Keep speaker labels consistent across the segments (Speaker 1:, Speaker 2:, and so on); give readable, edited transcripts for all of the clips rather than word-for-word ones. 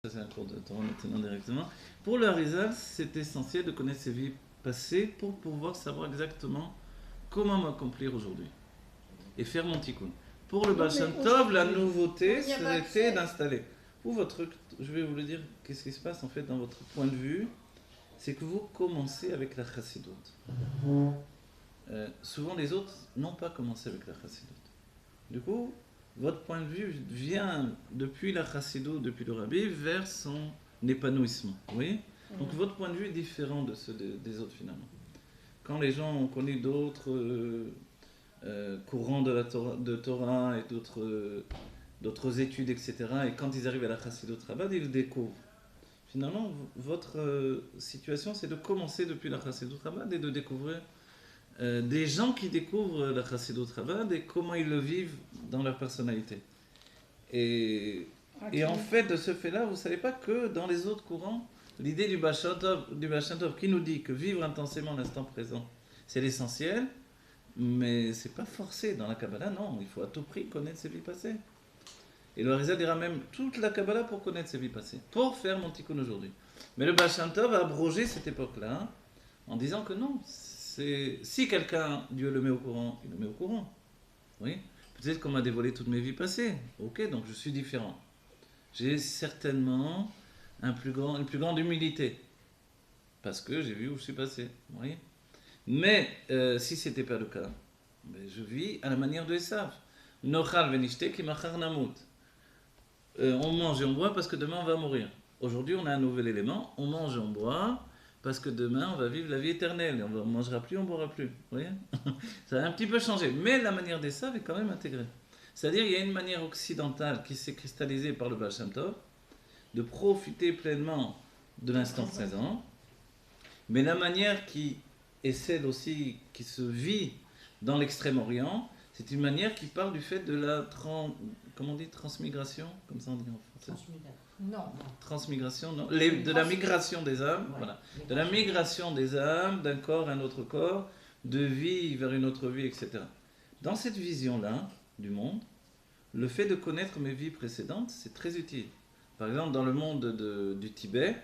Speaker 1: Ça, c'est un cours de Torah maintenant directement. Pour le Harizal, c'est essentiel de connaître ses vies passées pour pouvoir savoir exactement comment m'accomplir aujourd'hui et faire mon tikkun. Pour le Baal Shem Tov, la nouveauté, c'était d'installer. Pour votre truc, je vais vous le dire, qu'est-ce qui se passe en fait dans votre point de vue, c'est que vous commencez avec la chassidut. Souvent les autres n'ont pas commencé avec la chassidut. Du coup, votre point de vue vient depuis la chassidut, depuis le rabbi, vers son épanouissement. Oui. Donc votre point de vue est différent de ceux des autres finalement. Quand les gens ont connu d'autres courants de Torah et d'autres études, etc., et quand ils arrivent à la chassidut rabbin, ils découvrent. Finalement, votre situation, c'est de commencer depuis la chassidut rabbin et de découvrir des gens qui découvrent la chassidut rabbin et comment ils le vivent dans leur personnalité. Et en fait, de ce fait-là, vous ne savez pas que dans les autres courants, l'idée du Baal Shem Tov qui nous dit que vivre intensément l'instant présent, c'est l'essentiel, mais c'est pas forcé dans la Kabbalah, non, il faut à tout prix connaître ses vies passées. Et le Harizal dira même toute la Kabbalah pour connaître ses vies passées, pour faire mon tikkun aujourd'hui. Mais le Baal Shem Tov a abrogé cette époque-là en disant que non, si quelqu'un, Dieu le met au courant, il le met au courant. Oui. Peut-être qu'on m'a dévoilé toutes mes vies passées. Ok, donc je suis différent. J'ai certainement une plus grande humilité. Parce que j'ai vu où je suis passé. Oui. Mais si ce n'était pas le cas, je vis à la manière de Esav. Nochal venishte ki machar namut. On mange et on boit parce que demain on va mourir. Aujourd'hui on a un nouvel élément. On mange et on boit parce que demain on va vivre la vie éternelle. On ne mangera plus, on ne boira plus. Vous voyez ? Ça a un petit peu changé. Mais la manière d'Esav est quand même intégrée. C'est-à-dire qu'il y a une manière occidentale qui s'est cristallisée par le Baal Shem Tov de profiter pleinement de l'instant présent. Mais la manière qui est celle aussi qui se vit dans l'extrême-orient, c'est une manière qui parle du fait de la transmigration, comme ça on dit en français. Transmigration, non. De la migration des âmes, ouais. Voilà. De la migration des âmes d'un corps à un autre corps, de vie vers une autre vie, etc. Dans cette vision-là du monde, le fait de connaître mes vies précédentes, c'est très utile. Par exemple, dans le monde du Tibet,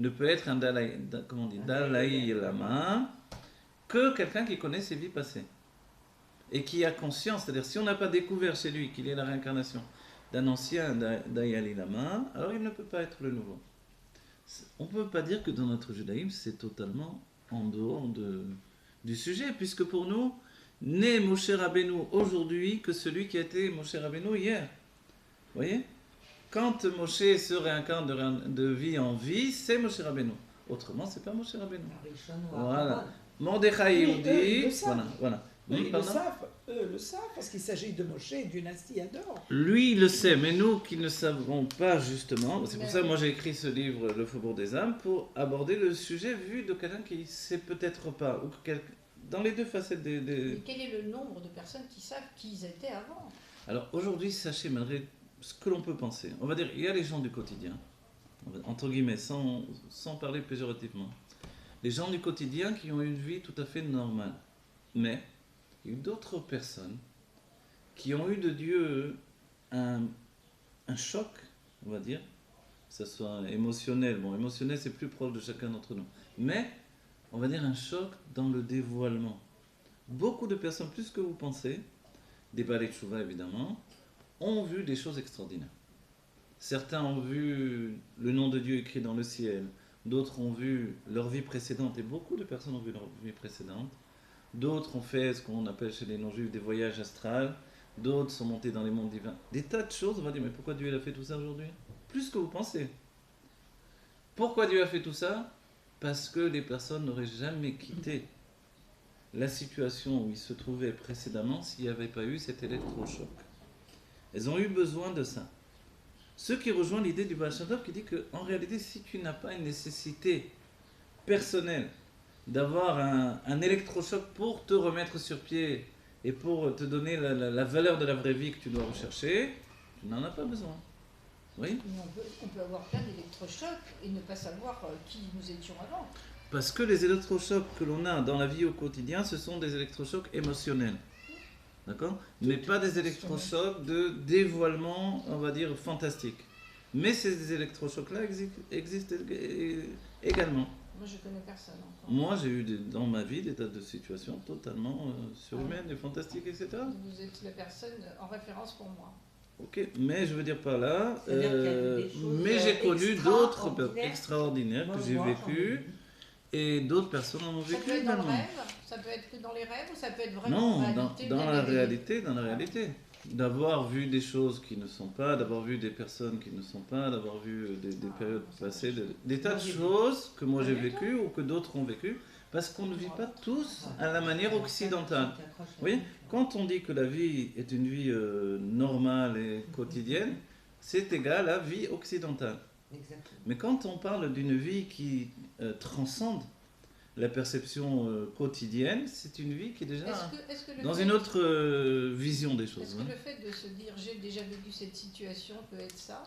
Speaker 1: ne peut être un Dalai Lama que quelqu'un qui connaît ses vies passées et qui a conscience, c'est-à-dire si on n'a pas découvert chez lui qu'il est la réincarnation d'un ancien Dalai Lama, alors il ne peut pas être le nouveau. On ne peut pas dire que dans notre judaïsme, c'est totalement en dehors du sujet, puisque pour nous, n'est Moshe Rabbeinu aujourd'hui que celui qui a été Moshe Rabbeinu hier. Vous voyez ? Quand Moshe se réincarne de vie en vie, c'est Moshe Rabbeinu. Autrement, c'est pas Moshe Rabbeinu. Voilà. Mordechai Yehudi, voilà.
Speaker 2: Eux le savent, parce qu'il s'agit de Moshe et d'une dynastie Ador.
Speaker 1: Lui, il le sait, mais nous qui ne savons pas justement, c'est pour ça que moi j'ai écrit ce livre, Le Faubourg des âmes, pour aborder le sujet vu de quelqu'un qui ne sait peut-être pas, ou dans les deux facettes des...
Speaker 3: Mais quel est le nombre de personnes qui savent qui ils étaient avant ?
Speaker 1: Alors aujourd'hui, sachez, malgré ce que l'on peut penser, on va dire, il y a les gens du quotidien, entre guillemets, sans parler péjorativement, les gens du quotidien qui ont une vie tout à fait normale. Mais il y a eu d'autres personnes qui ont eu de Dieu un choc, on va dire, que ce soit émotionnel. Bon, émotionnel, c'est plus proche de chacun d'entre nous. Mais, on va dire un choc dans le dévoilement. Beaucoup de personnes, plus que vous pensez, des Balei Teshuvah évidemment, ont vu des choses extraordinaires. Certains ont vu le nom de Dieu écrit dans le ciel, d'autres ont vu leur vie précédente, et beaucoup de personnes ont vu leur vie précédente. D'autres ont fait ce qu'on appelle chez les non-juifs des voyages astrales, d'autres sont montés dans les mondes divins. Des tas de choses, on va dire, mais pourquoi Dieu a fait tout ça aujourd'hui ? Plus que vous pensez. Pourquoi Dieu a fait tout ça ? Parce que les personnes n'auraient jamais quitté la situation où ils se trouvaient précédemment s'il n'y avait pas eu cet électrochoc. Elles ont eu besoin de ça. Ce qui rejoint l'idée du Baal Shem Tov qui dit qu'en réalité, si tu n'as pas une nécessité personnelle d'avoir un électrochoc pour te remettre sur pied et pour te donner la valeur de la vraie vie que tu dois rechercher, tu n'en as pas besoin. Oui ?
Speaker 3: On peut avoir plein d'électrochocs et ne pas savoir qui nous étions avant.
Speaker 1: Parce que les électrochocs que l'on a dans la vie au quotidien, ce sont des électrochocs émotionnels. D'accord ? Mais pas des électrochocs de dévoilement, on va dire, fantastique. Mais ces électrochocs-là existent également.
Speaker 3: Moi, je connais personne encore.
Speaker 1: Moi, j'ai eu dans ma vie des tas de situations totalement surhumaines et fantastiques, etc.
Speaker 3: Vous êtes la personne en référence pour moi.
Speaker 1: Ok, mais je veux dire par là,
Speaker 4: C'est-à-dire qu'il y a des choses,
Speaker 1: mais j'ai connu d'autres
Speaker 4: extraordinaires.
Speaker 1: extraordinaires que
Speaker 4: Moi,
Speaker 1: j'ai
Speaker 4: j'en ai
Speaker 1: vécu
Speaker 4: vu.
Speaker 1: et d'autres personnes en ont
Speaker 3: Ça
Speaker 1: vécu
Speaker 3: peut être dans le
Speaker 1: également.
Speaker 3: rêve, ça peut être que dans les rêves, ou ça peut être vraiment
Speaker 1: Non,
Speaker 3: en réalité.
Speaker 1: dans
Speaker 3: vous
Speaker 1: la
Speaker 3: avez-
Speaker 1: réalité, dans la réalité. D'avoir vu des choses qui ne sont pas, d'avoir vu des personnes qui ne sont pas, d'avoir vu des périodes passées, des tas de choses que moi j'ai vécues ou que d'autres ont vécues, parce qu'on ne vit pas tous à la manière occidentale. Oui, quand on dit que la vie est une vie normale et quotidienne, c'est égal à vie occidentale.
Speaker 4: Exactement.
Speaker 1: Mais quand on parle d'une vie qui transcende la perception quotidienne, c'est une vie qui est déjà
Speaker 3: Est-ce que le
Speaker 1: dans
Speaker 3: fait-
Speaker 1: une autre vision des
Speaker 3: Est-ce
Speaker 1: choses.
Speaker 3: que
Speaker 1: hein.
Speaker 3: le fait de se dire j'ai déjà vécu cette situation peut être ça?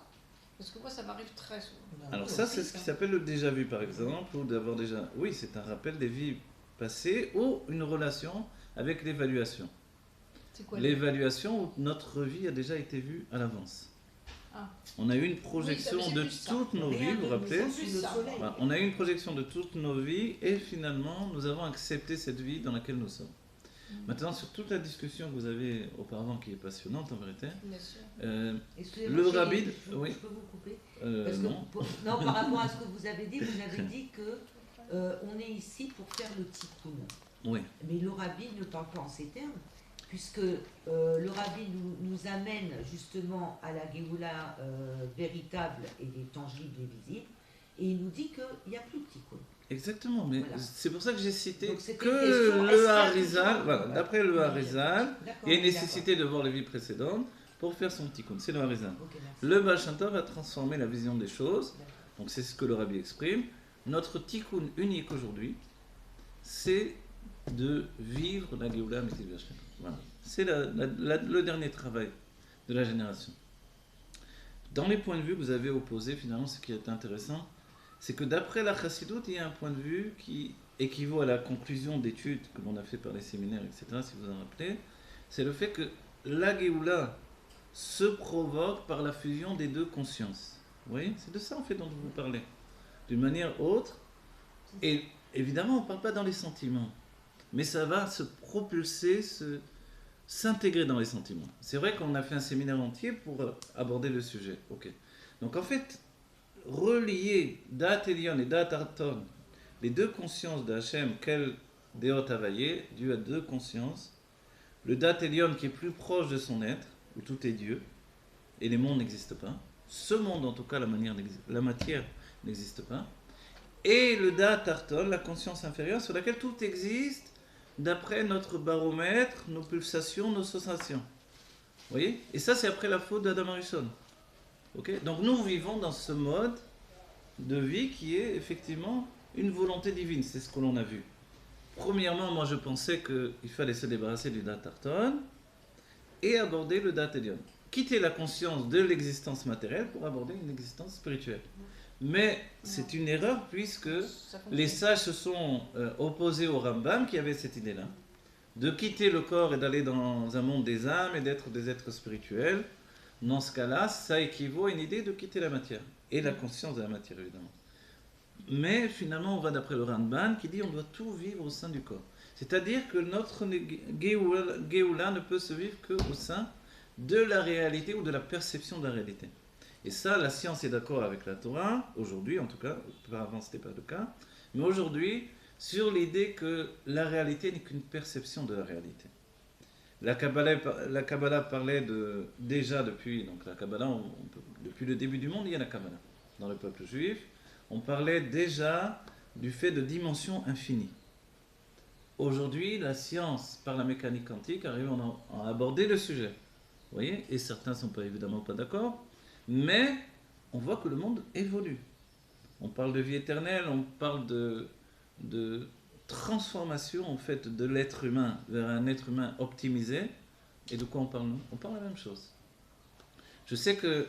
Speaker 3: Parce que moi, ça m'arrive très souvent.
Speaker 1: Alors ça, c'est ce qui s'appelle le déjà vu, par exemple, ou d'avoir déjà... Oui, c'est un rappel des vies passées ou une relation avec l'évaluation.
Speaker 3: C'est quoi
Speaker 1: L'évaluation où notre vie a déjà été vue à l'avance.
Speaker 3: Ah.
Speaker 1: On a eu une projection
Speaker 3: Oui, c'est
Speaker 1: de
Speaker 3: plus ça.
Speaker 1: toutes nos vies, vous vous rappelez?
Speaker 4: Sous le
Speaker 3: ça.
Speaker 4: soleil.
Speaker 1: Voilà, on a eu une projection de toutes nos vies et finalement, nous avons accepté cette vie dans laquelle nous sommes. Maintenant, sur toute la discussion que vous avez auparavant, qui est passionnante en vérité,
Speaker 3: Bien sûr.
Speaker 4: Excusez-moi,
Speaker 1: le
Speaker 4: chérie,
Speaker 1: rabbi,
Speaker 4: je peux vous couper Parce que,
Speaker 1: non.
Speaker 4: non, par rapport à ce que vous avez dit que on est ici pour faire le tikkun.
Speaker 1: Oui,
Speaker 4: Mais le rabbi ne parle pas en ces termes, puisque le rabbi nous amène justement à la Géoula véritable et tangible et visible, et il nous dit qu'il n'y a plus de tikkun.
Speaker 1: exactement, mais
Speaker 4: Voilà.
Speaker 1: c'est pour ça que j'ai cité
Speaker 4: Donc, c'était
Speaker 1: que
Speaker 4: une question, est-ce qu'il y
Speaker 1: le
Speaker 4: a
Speaker 1: Harizal,
Speaker 4: toujours-
Speaker 1: voilà, d'après le Harizal,
Speaker 4: D'accord,
Speaker 1: il y a une
Speaker 4: d'accord.
Speaker 1: nécessité de voir les vies précédentes pour faire son tikkun, c'est le Harizal.
Speaker 4: Ok, merci.
Speaker 1: Le Baal Shem Tov va transformer la vision des choses,
Speaker 4: D'accord.
Speaker 1: donc c'est ce que le Rabbi exprime. Notre tikkun unique aujourd'hui, c'est de vivre la Géoula Mitzvah Hashem. Voilà. C'est le dernier travail de la génération. Dans les points de vue que vous avez opposés, finalement, ce qui est intéressant, c'est que d'après la Chassidoute, il y a un point de vue qui équivaut à la conclusion d'études que l'on a fait par les séminaires, etc., si vous en rappelez, c'est le fait que la Géoula se provoque par la fusion des deux consciences. Vous voyez? C'est de ça, en fait, dont vous parlez. D'une manière autre. Et évidemment, on ne parle pas dans les sentiments. Mais ça va se propulser, s'intégrer dans les sentiments. C'est vrai qu'on a fait un séminaire entier pour aborder le sujet. Ok. Donc en fait, relier Da'at Elyon et Da'at Arton, les deux consciences d'Hachem, quel Deot Havaye, Dieu a deux consciences. Le Da'at Elyon qui est plus proche de son être, où tout est Dieu, et les mondes n'existent pas. Ce monde, en tout cas, la matière n'existe pas. Et le Da'at Arton, la conscience inférieure, sur laquelle tout existe d'après notre baromètre, nos pulsations, nos sensations. Vous voyez? Et ça, c'est après la faute d'Adam Harrison. Ok? Donc nous vivons dans ce mode de vie qui est effectivement une volonté divine. C'est ce que l'on a vu. Premièrement, moi je pensais qu'il fallait se débarrasser du Da'at Arton et aborder le Da'at Elyon. Quitter la conscience de l'existence matérielle pour aborder une existence spirituelle. Mais c'est une erreur puisque
Speaker 3: Ça fonctionne.
Speaker 1: les sages se sont opposés au Rambam qui avait cette idée-là, de quitter le corps et d'aller dans un monde des âmes et d'être des êtres spirituels. Dans ce cas-là, ça équivaut à une idée de quitter la matière, et la conscience de la matière évidemment. Mais finalement, on va d'après le Rambam qui dit on doit tout vivre au sein du corps. C'est-à-dire que notre Géoula ne peut se vivre qu'au sein de la réalité ou de la perception de la réalité. Et ça, la science est d'accord avec la Torah, aujourd'hui en tout cas, avant ce n'était pas le cas, mais aujourd'hui, sur l'idée que la réalité n'est qu'une perception de la réalité. La Kabbalah parlait déjà depuis, donc la Kabbalah, depuis le début du monde, il y a la Kabbalah. Dans le peuple juif, on parlait déjà du fait de dimensions infinies. Aujourd'hui, la science, par la mécanique quantique, arrive à aborder le sujet. Vous voyez? Et certains ne sont évidemment pas d'accord. Mais on voit que le monde évolue. On parle de vie éternelle, on parle de transformation en fait de l'être humain vers un être humain optimisé. Et de quoi on parle nous? On parle la même chose. Je sais que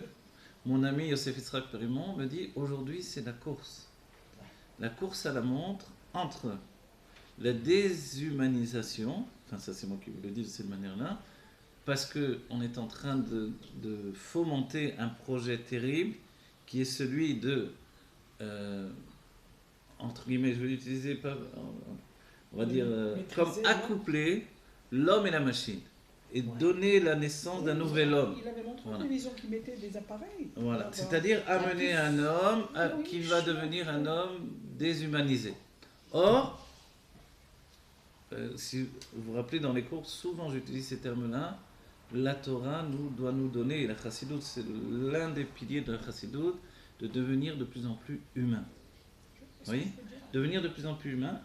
Speaker 1: mon ami Yosef Yitzhak Perimon me dit aujourd'hui c'est la course. La course à la montre entre la déshumanisation, enfin ça c'est moi qui vous le dis de cette manière-là, parce qu'on est en train de fomenter un projet terrible qui est celui de, entre guillemets, je vais l'utiliser pas, on va dire, comme
Speaker 2: Maîtriser,
Speaker 1: accoupler l'homme et la machine et donner la naissance d'un nouvel homme.
Speaker 2: Il avait montré
Speaker 1: Voilà.
Speaker 2: une télévision qui mettait des appareils.
Speaker 1: Voilà,
Speaker 2: Alors,
Speaker 1: c'est-à-dire amener un homme qui va devenir un homme déshumanisé. Or, si vous vous rappelez dans les cours, souvent j'utilise ces termes-là, la Torah doit nous donner, et la Chassidoute, c'est l'un des piliers de la Chassidoute, de devenir de plus en plus humain.
Speaker 2: qu'est-ce
Speaker 1: Oui.
Speaker 2: que ça veut dire?
Speaker 1: Devenir de plus en plus humain,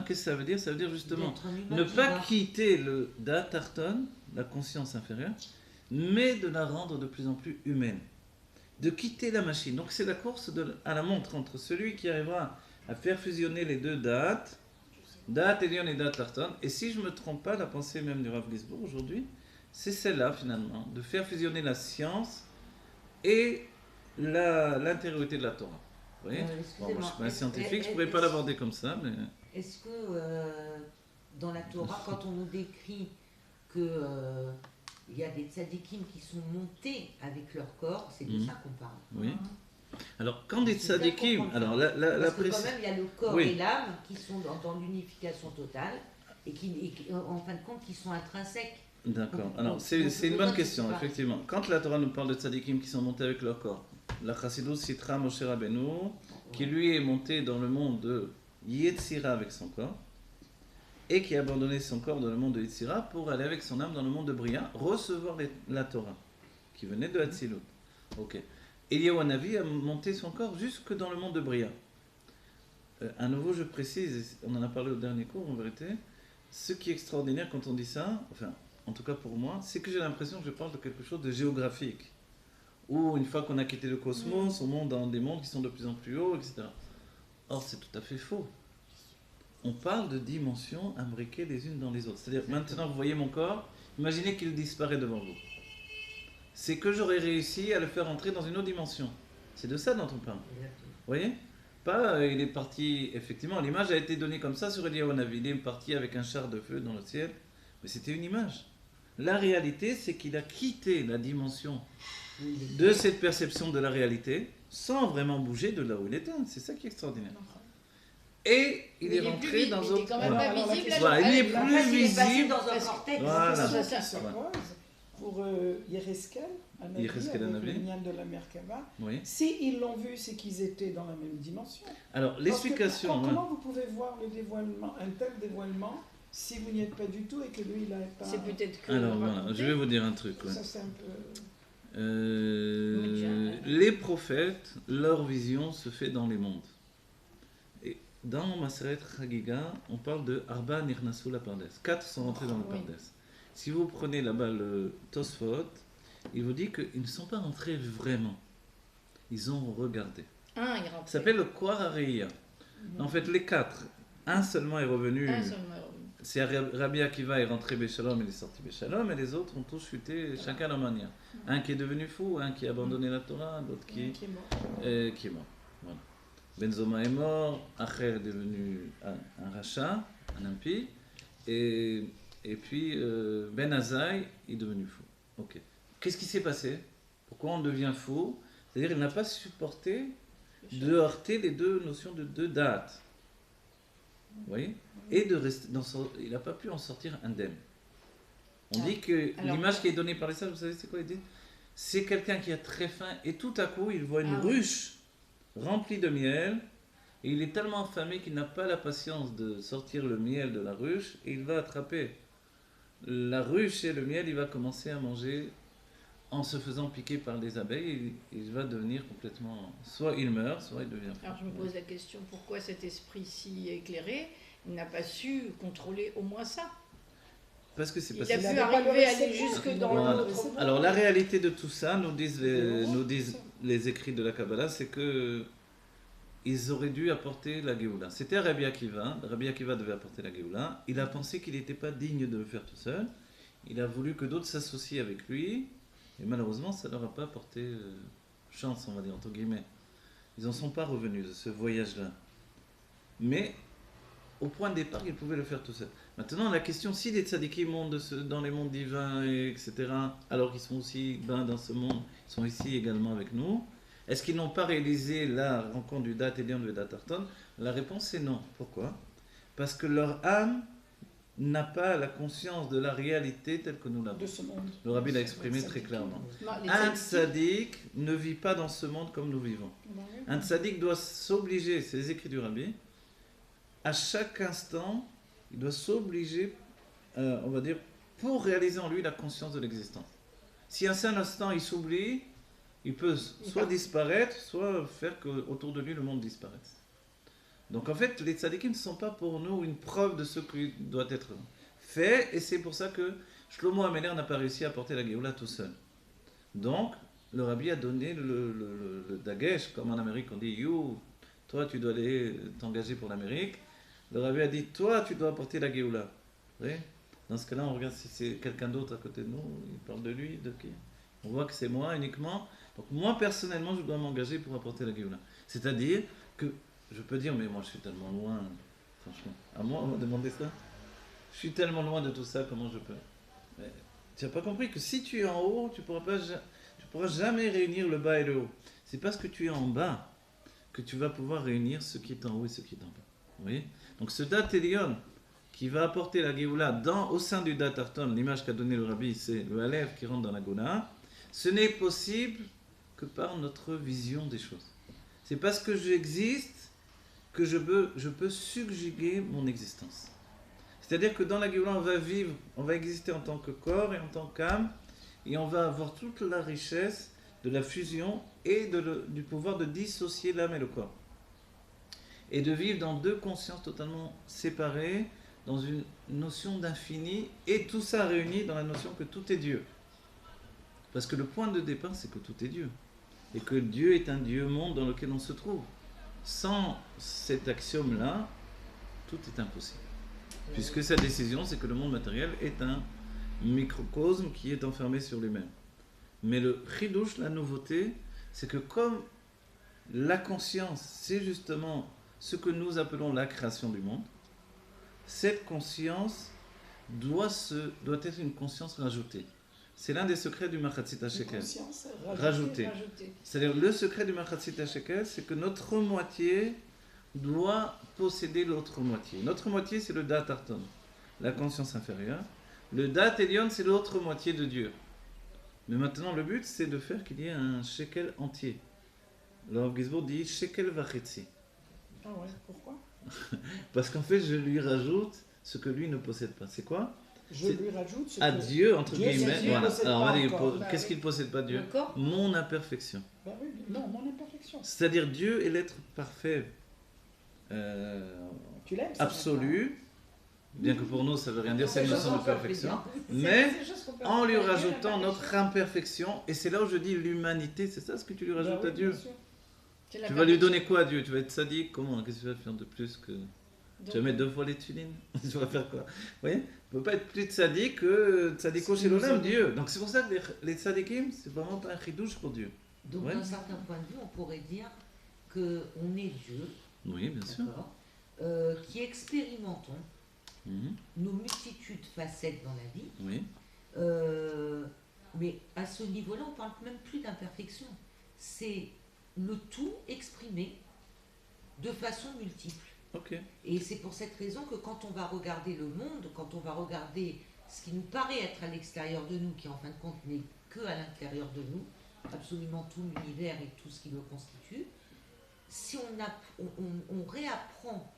Speaker 1: qu'est-ce que ça veut dire? Ça veut dire justement
Speaker 4: D'être un humain
Speaker 1: ne
Speaker 4: qui
Speaker 1: pas
Speaker 4: va-
Speaker 1: quitter le Da'at-Tarton, la conscience inférieure, mais de la rendre de plus en plus humaine. De quitter la machine. Donc c'est la course à la montre entre celui qui arrivera à faire fusionner les deux Da'at, Da'at Elyon et Da'at Tarton. Et si je ne me trompe pas, la pensée même du Rav Gisbourg aujourd'hui, c'est celle-là finalement, de faire fusionner la science et l'intériorité de la Torah. Vous voyez? Bon, moi, je ne suis pas un scientifique, je ne pourrais pas l'aborder comme ça, mais...
Speaker 4: Est-ce que dans la Torah, quand on nous décrit que il y a des tzadikim qui sont montés avec leur corps, c'est de
Speaker 1: Mhm.
Speaker 4: ça qu'on parle.
Speaker 1: Oui. Alors, quand des
Speaker 4: C'est bien
Speaker 1: tzadikim,
Speaker 4: comprendre ça.
Speaker 1: alors la
Speaker 4: Parce que quand
Speaker 1: précision...
Speaker 4: même, il y a le corps
Speaker 1: Oui.
Speaker 4: et l'âme qui sont dans l'unification totale et qui, en fin de compte, qui sont intrinsèques.
Speaker 1: D'accord.
Speaker 4: Donc,
Speaker 1: Alors,
Speaker 4: donc,
Speaker 1: c'est une
Speaker 4: donc,
Speaker 1: bonne
Speaker 4: donc,
Speaker 1: question,
Speaker 4: c'est pas-
Speaker 1: effectivement. Quand la Torah nous parle de tzadikim qui sont montés avec leur corps, la Chassidut citera Moshe Rabbeinu, qui lui est monté dans le monde de Yetzira avec son corps, et qui a abandonné son corps dans le monde de Yetzira pour aller avec son âme dans le monde de Bria, recevoir la Torah, qui venait de Hatzilut. Ok. Eliyahu Hanavi a monté son corps jusque dans le monde de Bria. À nouveau, je précise, on en a parlé au dernier cours en vérité, ce qui est extraordinaire quand on dit ça, enfin, en tout cas pour moi, c'est que j'ai l'impression que je parle de quelque chose de géographique. Où une fois qu'on a quitté le cosmos, on monte dans des mondes qui sont de plus en plus hauts, etc. Or, c'est tout à fait faux. On parle de dimensions imbriquées les unes dans les autres. C'est-à-dire, maintenant, vous voyez mon corps, imaginez qu'il disparaît devant vous. C'est que j'aurais réussi à le faire entrer dans une autre dimension. C'est de ça dont on parle.
Speaker 4: Exactement.
Speaker 1: Vous voyez? Pas, il est parti, effectivement, l'image a été donnée comme ça sur Eliyahu Hanavi. Il est parti avec un char de feu dans le ciel, mais c'était une image. La réalité, c'est qu'il a quitté la dimension de cette perception de la réalité sans vraiment bouger de là où il était. C'est ça qui est extraordinaire. Et il est rentré dans
Speaker 3: Il est quand même
Speaker 1: Voilà.
Speaker 3: pas visible.
Speaker 1: Voilà, il est
Speaker 3: alors,
Speaker 1: plus
Speaker 4: En fait, il est passé
Speaker 1: visible.
Speaker 4: dans un
Speaker 3: Parce que-
Speaker 4: cortex.
Speaker 1: Voilà.
Speaker 2: La question
Speaker 3: Ça,
Speaker 2: qui se
Speaker 1: voilà.
Speaker 2: pose pour Yereskel,
Speaker 1: Yereskel
Speaker 2: avec
Speaker 1: Hanavi.
Speaker 2: le Minyan de la Merkava,
Speaker 1: Oui.
Speaker 2: si ils l'ont vu, c'est qu'ils étaient dans la même dimension.
Speaker 1: Alors,
Speaker 2: Parce que
Speaker 1: l'explication. ouais.
Speaker 2: comment vous pouvez voir le dévoilement, un tel dévoilement, si vous n'y êtes pas du tout et que lui, il n'a pas...
Speaker 3: C'est peut-être que.
Speaker 1: Alors, voilà, je vais vous dire un truc. ouais.
Speaker 2: Ça, c'est un peu...
Speaker 1: Les prophètes, leur vision se fait dans les mondes. Et dans Maseret Chagiga, on parle de Arba Nirnasu la Pardes. 4 sont rentrés dans le
Speaker 3: Oui.
Speaker 1: Pardes. Si vous prenez là-bas le Tosfot, il vous dit qu'ils ne sont pas rentrés vraiment. Ils ont regardé.
Speaker 3: Un, il rentre.
Speaker 1: Ça s'appelle le Kwarareia. En fait, les 4, un seulement est revenu.
Speaker 3: Un seulement est revenu.
Speaker 1: C'est Rabbi Akiva est rentré Béchalom, il est sorti Béchalom, et les autres ont tous chuté, chacun à leur manière. Un qui est devenu fou, un qui a abandonné la Torah, l'autre qui
Speaker 2: Qui est mort.
Speaker 1: est mort. Voilà. Benzoma est mort, Acher est devenu un rachat, un impie, et puis Ben Azaï est devenu fou. Ok. Qu'est-ce qui s'est passé? Pourquoi on devient fou? C'est-à-dire qu'il n'a pas supporté de heurter les deux notions de deux dates. Vous voyez? Et de rester il n'a pas pu en sortir indemne. On dit que
Speaker 3: alors-
Speaker 1: l'image qui est donnée par les sages, vous savez c'est quoi il dit? C'est quelqu'un qui a très faim et tout à coup il voit une
Speaker 3: Ah oui.
Speaker 1: ruche remplie de miel et il est tellement affamé qu'il n'a pas la patience de sortir le miel de la ruche et il va attraper la ruche et le miel, il va commencer à manger en se faisant piquer par des abeilles et il va devenir complètement... Soit il meurt, soit il devient fou.
Speaker 3: Alors je me pose la question, pourquoi cet esprit si éclairé n'a pas su contrôler au moins ça?
Speaker 1: Parce que c'est
Speaker 3: Il
Speaker 1: passé...
Speaker 3: a
Speaker 2: Il
Speaker 3: pu
Speaker 2: avait pas le
Speaker 3: arriver à aller
Speaker 2: récepteur.
Speaker 3: jusque dans
Speaker 1: Voilà.
Speaker 3: l'autre.
Speaker 1: Alors la réalité de tout ça, nous disent
Speaker 2: C'est
Speaker 1: les écrits de la Kabbalah, c'est que ils auraient dû apporter la Géoula. C'était Rabbi Akiva. Rabbi Akiva devait apporter la Géoula. Il a pensé qu'il n'était pas digne de le faire tout seul. Il a voulu que d'autres s'associent avec lui. Et malheureusement, ça ne leur a pas apporté chance, on va dire, entre guillemets. Ils n'en sont pas revenus de ce voyage-là. Mais au point de départ, ils pouvaient le faire tout seul. Maintenant, la question, si les tzadikim montent dans les mondes divins, etc., alors qu'ils sont aussi dans ce monde, ils sont ici également avec nous, Est-ce qu'ils n'ont pas réalisé la rencontre du Dat Elyon et du Dat Arton? La réponse est non. Pourquoi? Parce que leur âme n'a pas la conscience de la réalité telle que nous l'avons.
Speaker 2: De ce monde.
Speaker 1: Le Rabbi l'a exprimé très clairement.
Speaker 3: Non, les
Speaker 1: Un
Speaker 3: tzadikim,
Speaker 1: tzaddik ne vit pas dans ce monde comme nous vivons.
Speaker 2: Bah oui.
Speaker 1: Un tzaddik doit s'obliger, c'est les écrits du Rabbi, à chaque instant, il doit s'obliger, on va dire, pour réaliser en lui la conscience de l'existence. Si un seul instant il s'oublie, il peut soit disparaître, soit faire qu'autour de lui le monde disparaisse. Donc en fait, les tzadikim ne sont pas pour nous une preuve de ce qui doit être fait, et c'est pour ça que Shlomo Améler n'a pas réussi à porter la Géoula tout seul. Donc, le Rabbi a donné le dagesh, comme en Amérique on dit, you, toi tu dois aller t'engager pour l'Amérique. Le Rabbi a dit, toi tu dois porter la Géoula. Vous voyez? Dans ce cas-là, on regarde si c'est quelqu'un d'autre à côté de nous, il parle de lui, de qui? On voit que c'est moi uniquement. Donc moi personnellement, je dois m'engager pour apporter la Géoula. C'est-à-dire que je peux dire, mais moi je suis tellement loin, franchement. À moi, on m'a demandé ça. Je suis tellement loin de tout ça, comment je peux? Mais tu n'as pas compris que si tu es en haut, tu pourras jamais réunir le bas et le haut. C'est parce que tu es en bas que tu vas pouvoir réunir ce qui est en haut et ce qui est en bas. Vous voyez? Donc ce Dat Elyon qui va apporter la Géoula au sein du Dat Arton, l'image qu'a donné le Rabbi, c'est le Aleph qui rentre dans la Gouna, ce n'est possible que par notre vision des choses. C'est parce que j'existe que je peux subjuguer mon existence. C'est-à-dire que dans la Géoula, on va vivre, on va exister en tant que corps et en tant qu'âme, et on va avoir toute la richesse de la fusion et du pouvoir de dissocier l'âme et le corps. Et de vivre dans deux consciences totalement séparées, dans une notion d'infini, et tout ça réuni dans la notion que tout est Dieu. Parce que le point de départ, c'est que tout est Dieu. Et que Dieu est un Dieu-monde dans lequel on se trouve. Sans cet axiome-là, tout est impossible. Puisque sa décision, c'est que le monde matériel est un microcosme qui est enfermé sur lui-même. Mais le chidouche, la nouveauté, c'est que comme la conscience, c'est justement ce que nous appelons la création du monde, cette conscience doit être une conscience rajoutée. C'est l'un des secrets du Machatzit HaShekel.
Speaker 2: Conscience
Speaker 1: Rajouté. C'est-à-dire le secret du Machatzit HaShekel, c'est que notre moitié doit posséder l'autre moitié. Notre moitié, c'est le Dat Arton, la conscience inférieure. Le Dat Elyon, c'est l'autre moitié de Dieu. Mais maintenant, le but, c'est de faire qu'il y ait un shekel entier. Le Rav Gizbour dit shekel vachetzi.
Speaker 2: Ah ouais, pourquoi?
Speaker 1: Parce qu'en fait, je lui rajoute ce que lui ne possède pas. C'est quoi?
Speaker 2: Je lui rajoute ce
Speaker 1: à
Speaker 2: que
Speaker 1: Dieu, entre
Speaker 2: Dieu,
Speaker 1: guillemets.
Speaker 2: Dieu
Speaker 1: Voilà.
Speaker 2: possède
Speaker 1: Alors, on va
Speaker 2: pas
Speaker 1: dire,
Speaker 2: encore.
Speaker 1: qu'est-ce qu'il ne possède pas Dieu?
Speaker 3: le corps,
Speaker 1: Mon imperfection.
Speaker 2: Bah oui, non, mon imperfection.
Speaker 1: C'est-à-dire Dieu est l'être parfait
Speaker 2: Tu l'aimes ça,
Speaker 1: absolu, bien que pour nous ça ne veut rien dire, c'est une
Speaker 4: Ça
Speaker 1: notion de
Speaker 4: fait
Speaker 1: perfection,
Speaker 4: plaisir.
Speaker 1: mais
Speaker 2: C'est juste qu'on peut
Speaker 1: en lui
Speaker 2: pas dire
Speaker 1: rajoutant
Speaker 2: la
Speaker 1: notre imperfection, et c'est là où je dis l'humanité, c'est ça ce que tu lui
Speaker 2: Bah
Speaker 1: rajoutes
Speaker 2: oui,
Speaker 1: à Dieu.
Speaker 2: bien sûr.
Speaker 3: c'est la
Speaker 1: Tu vas lui
Speaker 3: perfection.
Speaker 1: donner quoi à Dieu? Tu vas être sadique? Comment? Qu'est-ce que tu vas faire de plus que... Tu vas mettre 2 fois les tulines? Tu vas faire quoi? Vous voyez? On ne peut pas être plus sadique que tzadiko chez l'Olam, Dieu. Donc c'est pour ça que les tzadikim, c'est vraiment pas un chidouche pour Dieu.
Speaker 4: Donc,
Speaker 1: Ouais.
Speaker 4: d'un certain point de vue, on pourrait dire qu'on est Dieu,
Speaker 1: Oui, bien sûr.
Speaker 4: d'accord, qui expérimentons
Speaker 1: Mhm.
Speaker 4: nos multitudes de facettes dans la vie,
Speaker 1: Oui,
Speaker 4: mais à ce niveau-là, on ne parle même plus d'imperfection. C'est le tout exprimé de façon multiple.
Speaker 1: ok.
Speaker 4: Et c'est pour cette raison que quand on va regarder le monde, quand on va regarder ce qui nous paraît être à l'extérieur de nous, qui en fin de compte n'est que à l'intérieur de nous, absolument tout l'univers et tout ce qui le constitue, si on réapprend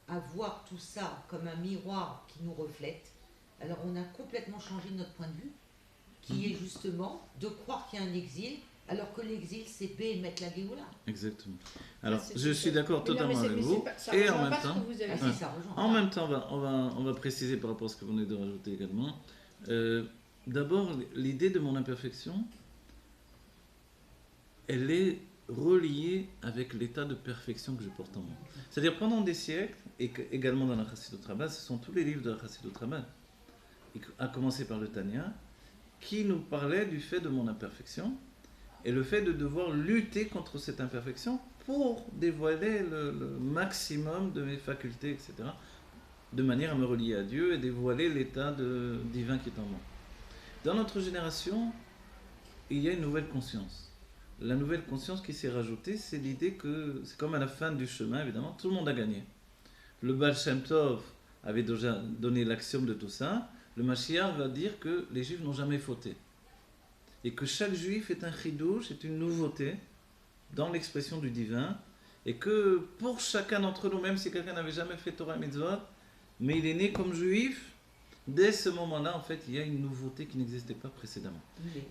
Speaker 4: à voir tout ça comme un miroir qui nous reflète, alors on a complètement changé notre point de vue, qui est justement de croire qu'il y a un exil, alors que l'exil c'est mettre la Géoula.
Speaker 1: Exactement. Alors,
Speaker 3: c'est
Speaker 1: je
Speaker 3: tout
Speaker 1: suis
Speaker 3: ça.
Speaker 1: d'accord
Speaker 3: Mais non, mais
Speaker 1: totalement
Speaker 3: c'est-
Speaker 1: avec
Speaker 3: mais
Speaker 1: vous.
Speaker 3: c'est pas- ça
Speaker 1: Et
Speaker 3: rejoint
Speaker 1: en même
Speaker 3: pas ce
Speaker 1: temps,
Speaker 3: que vous avez
Speaker 4: Ah
Speaker 3: dit.
Speaker 4: si, ça rejoint.
Speaker 1: en même temps, on va préciser par rapport à ce que vous venez de rajouter également. D'abord, l'idée de mon imperfection, elle est reliée avec l'état de perfection que je porte en moi. C'est-à-dire, pendant des siècles, et également dans la Chassidut Rabbah, ce sont tous les livres de la Chassidut Rabbah, à commencer par le Tanya, qui nous parlaient du fait de mon imperfection, et le fait de devoir lutter contre cette imperfection pour dévoiler le maximum de mes facultés, etc., de manière à me relier à Dieu et dévoiler l'état divin qui est en moi. Dans notre génération, il y a une nouvelle conscience. la nouvelle conscience qui s'est rajoutée, c'est l'idée que c'est comme à la fin du chemin, évidemment, tout le monde a gagné. Le Baal Shem Tov avait déjà donné l'axiome de tout ça. Le Mashiach va dire que les Juifs n'ont jamais fauté. Et que chaque Juif est un chidouche, est une nouveauté dans l'expression du divin. Et que pour chacun d'entre nous, même si quelqu'un n'avait jamais fait Torah et Mitzvot, mais il est né comme Juif, dès ce moment-là, en fait, il y a une nouveauté qui n'existait pas précédemment.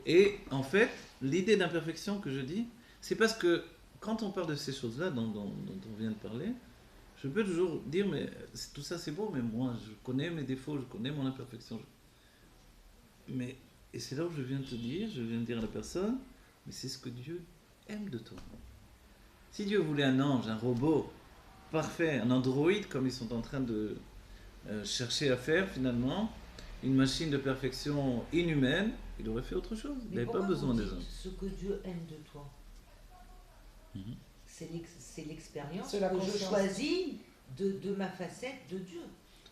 Speaker 1: Et en fait, l'idée d'imperfection que je dis, c'est parce que quand on parle de ces choses-là dont on vient de parler, je peux toujours dire, mais tout ça c'est beau, mais moi je connais mes défauts, je connais mon imperfection. Mais, et c'est là où je viens de te dire, je viens de dire à la personne, mais c'est ce que Dieu aime de toi. Si Dieu voulait un ange, un robot parfait, un androïde, comme ils sont en train de chercher à faire finalement, une machine de perfection inhumaine, il aurait fait autre chose. Il n'avait pas besoin des hommes.
Speaker 4: Ce que Dieu aime de toi, c'est l'expérience
Speaker 2: C'est la
Speaker 4: que je
Speaker 2: conscience.
Speaker 4: choisis de ma facette de Dieu.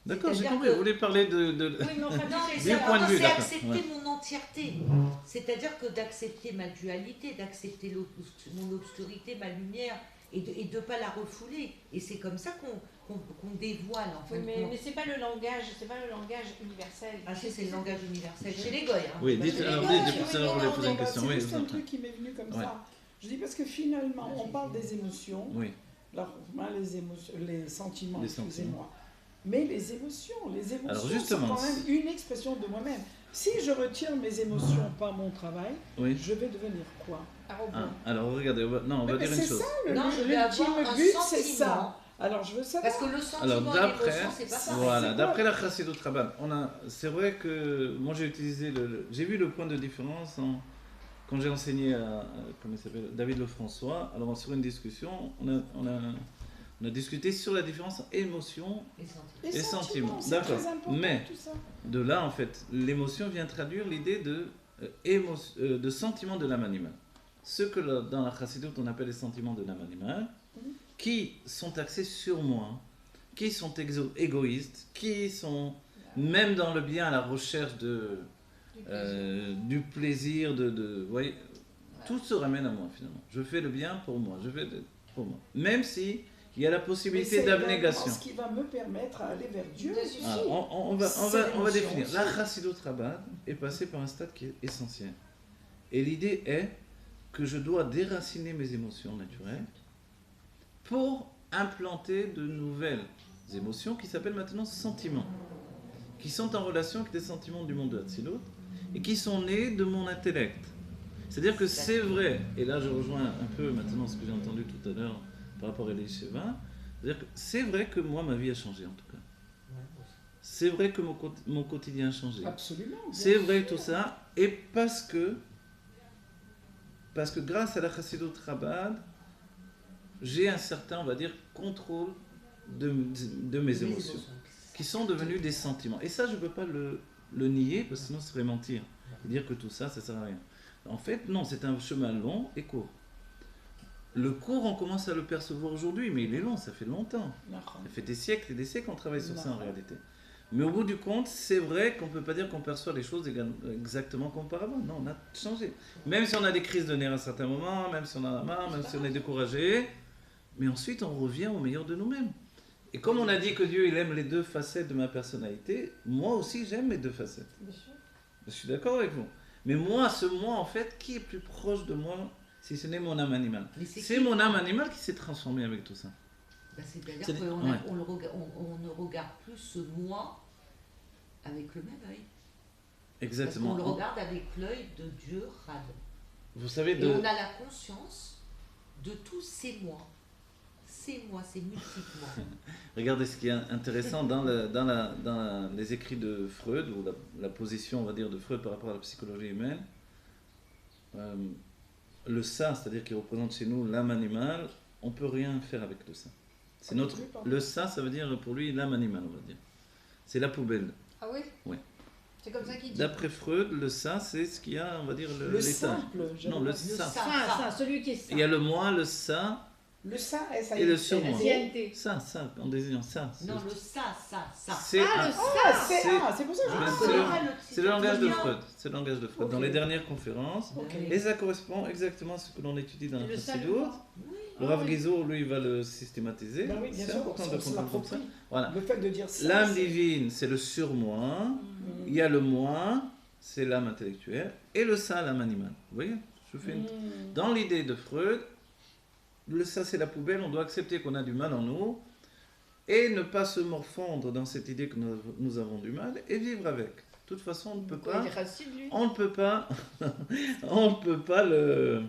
Speaker 1: D'accord, j'ai
Speaker 4: C'est-à-dire
Speaker 1: compris.
Speaker 4: que-
Speaker 1: Vous voulez parler de...
Speaker 3: Oui, mais enfin,
Speaker 4: Non, mais
Speaker 3: tu
Speaker 1: Du
Speaker 3: sais,
Speaker 1: point de vue,
Speaker 4: c'est
Speaker 1: d'accord.
Speaker 4: accepter
Speaker 1: Ouais.
Speaker 4: mon entièreté. C'est-à-dire que d'accepter ma dualité, d'accepter mon obscurité, ma lumière, et de ne pas la refouler. Et c'est comme ça qu'on dévoile, en
Speaker 3: Oui,
Speaker 4: fait.
Speaker 3: mais c'est pas le langage, c'est pas le langage universel.
Speaker 4: Ah, c'est le langage universel. Chez les goy. Hein.
Speaker 1: Oui,
Speaker 4: Parce
Speaker 1: dites,
Speaker 4: que les
Speaker 1: alors
Speaker 4: goy,
Speaker 1: dites,
Speaker 3: oui,
Speaker 1: pour ça,
Speaker 3: oui,
Speaker 1: vous voulez
Speaker 3: non,
Speaker 1: poser une
Speaker 3: mais
Speaker 1: question.
Speaker 2: C'est
Speaker 1: Oui,
Speaker 2: juste
Speaker 1: vous
Speaker 2: un
Speaker 1: en faites.
Speaker 2: truc qui m'est venu comme
Speaker 1: Ouais.
Speaker 2: ça. Je dis parce que finalement, on parle des émotions.
Speaker 1: Oui,
Speaker 2: Alors, moi, les sentiments,
Speaker 1: Les
Speaker 2: excusez-moi. Mais les émotions
Speaker 1: Alors,
Speaker 2: sont
Speaker 1: justement,
Speaker 2: quand même une expression de moi-même. Si je retire mes émotions par mon travail,
Speaker 1: oui.
Speaker 2: je vais devenir quoi?
Speaker 3: Un robot.
Speaker 1: Ah, alors regardez, on va
Speaker 2: Mais
Speaker 1: dire une
Speaker 2: c'est
Speaker 1: chose.
Speaker 2: ça,
Speaker 4: Non, je vais
Speaker 2: l'ultime
Speaker 4: avoir un
Speaker 2: but, c'est
Speaker 4: sentiment.
Speaker 2: ça. Alors, je veux savoir.
Speaker 4: Parce que le sentiment
Speaker 1: Alors
Speaker 4: et
Speaker 1: d'après,
Speaker 4: l'émotion, c'est pas pareil.
Speaker 1: voilà,
Speaker 2: C'est quoi
Speaker 1: d'après la Chassidut Rabbah, c'est vrai que moi j'ai utilisé j'ai vu le point de différence quand j'ai enseigné à comment il s'appelle, David Lefrançois. Alors sur une discussion, on a discuté sur la différence entre émotion.
Speaker 2: Les
Speaker 1: et sentiments,
Speaker 2: c'est
Speaker 1: d'accord.
Speaker 2: très important,
Speaker 1: Mais-
Speaker 2: tout ça.
Speaker 1: De là en fait, l'émotion vient traduire l'idée de sentiment de l'âme animale. Ce que dans la Chassidut on appelle les sentiments de l'âme animale, qui sont axés sur moi, qui sont égoïstes, qui sont même dans le bien à la recherche du plaisir, vous voyez, tout se ramène à moi finalement. Je fais le bien pour moi, je fais pour moi. Même si il y a la
Speaker 2: Mais
Speaker 1: possibilité
Speaker 2: c'est
Speaker 1: d'abnégation.
Speaker 2: également ce qui va me permettre à aller vers Dieu.
Speaker 3: De
Speaker 2: aussi.
Speaker 1: Ah, on va
Speaker 2: C'est l'émotion
Speaker 1: définir.
Speaker 2: aussi.
Speaker 1: La Chassidut Rabbah est passée par un stade qui est essentiel. Et l'idée est que je dois déraciner mes émotions naturelles pour implanter de nouvelles émotions qui s'appellent maintenant sentiments, qui sont en relation avec les sentiments du monde de Hatzilut et qui sont nés de mon intellect. C'est-à-dire que c'est vrai, et là je rejoins un peu maintenant ce que j'ai entendu tout à l'heure par rapport à Elie-Sheva, c'est-à-dire que c'est vrai que moi ma vie a changé en tout cas. C'est vrai que mon quotidien a changé.
Speaker 2: Absolument. bien
Speaker 1: C'est vrai
Speaker 2: sûr.
Speaker 1: tout ça, et parce que grâce à la Chassidut Rabbah, j'ai un certain, on va dire, contrôle de mes émotions, qui sont devenues des sentiments. Et ça, je ne peux pas le nier, parce que sinon ce serait mentir. Et dire que tout ça, ça ne sert à rien. En fait, non, c'est un chemin long et court. Le court, on commence à le percevoir aujourd'hui, mais il est long, ça fait longtemps.
Speaker 2: D'accord.
Speaker 1: Ça fait des siècles et des siècles qu'on travaille sur ça en
Speaker 2: D'accord.
Speaker 1: réalité. Mais au bout du compte, c'est vrai qu'on ne peut pas dire qu'on perçoit les choses exactement comme auparavant. Non, on a changé. Même si on a des crises de nerfs à certains moments, même si on en a marre, même si on est découragé, mais ensuite on revient au meilleur de nous-mêmes. Et comme on a dit que Dieu il aime les deux facettes de ma personnalité, moi aussi j'aime mes deux facettes.
Speaker 3: Bien sûr.
Speaker 1: Je suis d'accord avec vous. Mais moi, ce moi en fait, qui est plus proche de moi si ce n'est mon âme animale? C'est mon âme animale qui s'est transformée avec tout ça.
Speaker 4: C'est-à-dire
Speaker 1: C'est-
Speaker 4: qu'on
Speaker 1: ouais.
Speaker 4: on ne regarde plus ce moi avec le même œil.
Speaker 1: Exactement.
Speaker 4: Parce qu'on le regarde avec l'œil de Dieu Rad.
Speaker 1: Vous savez,
Speaker 4: Et on a la conscience de tous ces moi. Ces moi, ces multiples moi.
Speaker 1: regardez ce qui est intéressant dans les écrits de Freud, ou la position, on va dire, de Freud par rapport à la psychologie humaine. Le ça, c'est-à-dire qui représente chez nous l'âme animale, on ne peut rien faire avec le ça. C'est notre, le ça veut dire pour lui l'âme animale, on va dire. C'est la poubelle.
Speaker 3: Ah oui?
Speaker 1: Oui.
Speaker 3: C'est comme ça qu'il dit.
Speaker 1: D'après Freud, le ça, c'est ce qu'il y a, on va dire,
Speaker 2: Le
Speaker 1: l'étage.
Speaker 2: simple.
Speaker 1: Non, le
Speaker 2: j'aimerais-
Speaker 1: ça.
Speaker 3: Ça, celui qui est ça.
Speaker 1: Il y a le moi, le ça,
Speaker 2: Le ça, S-A-I.
Speaker 1: Et le surmoi.
Speaker 3: SINT.
Speaker 1: Ça, en désignant ça.
Speaker 4: Non, le ça.
Speaker 1: C'est
Speaker 3: Ah,
Speaker 1: un-
Speaker 3: le
Speaker 2: Ah,
Speaker 3: ça.
Speaker 2: c'est pour ça que je
Speaker 1: Ah,
Speaker 2: me
Speaker 1: c'est
Speaker 2: disais.
Speaker 1: le- c'est le langage de Freud. C'est le langage de Freud.
Speaker 2: Ok.
Speaker 1: Dans les dernières conférences.
Speaker 2: Ok.
Speaker 1: Et ça correspond exactement à ce que l'on étudie dans la
Speaker 3: Le ça,
Speaker 1: Chassidoute.
Speaker 3: le
Speaker 1: Le
Speaker 3: Ah
Speaker 1: Rav
Speaker 3: oui.
Speaker 1: Guizot, lui, il va le systématiser.
Speaker 2: Ben oui, bien
Speaker 1: C'est
Speaker 2: sûr,
Speaker 1: important de
Speaker 2: on se
Speaker 1: comprendre comme ça.
Speaker 2: l'approprie.
Speaker 1: Voilà.
Speaker 2: Le fait de dire ça.
Speaker 1: L'âme
Speaker 2: c'est-
Speaker 1: divine, c'est le surmoi. Il y a le moi, c'est l'âme intellectuelle. Et le ça, l'âme animale. Vous voyez, je fais une... Dans l'idée de Freud, le ça, c'est la poubelle. On doit accepter qu'on a du mal en nous et ne pas se morfondre dans cette idée que nous avons du mal et vivre avec. De toute façon, on ne peut pas...
Speaker 3: Il est racine, lui.
Speaker 1: On ne peut pas, on ne peut pas le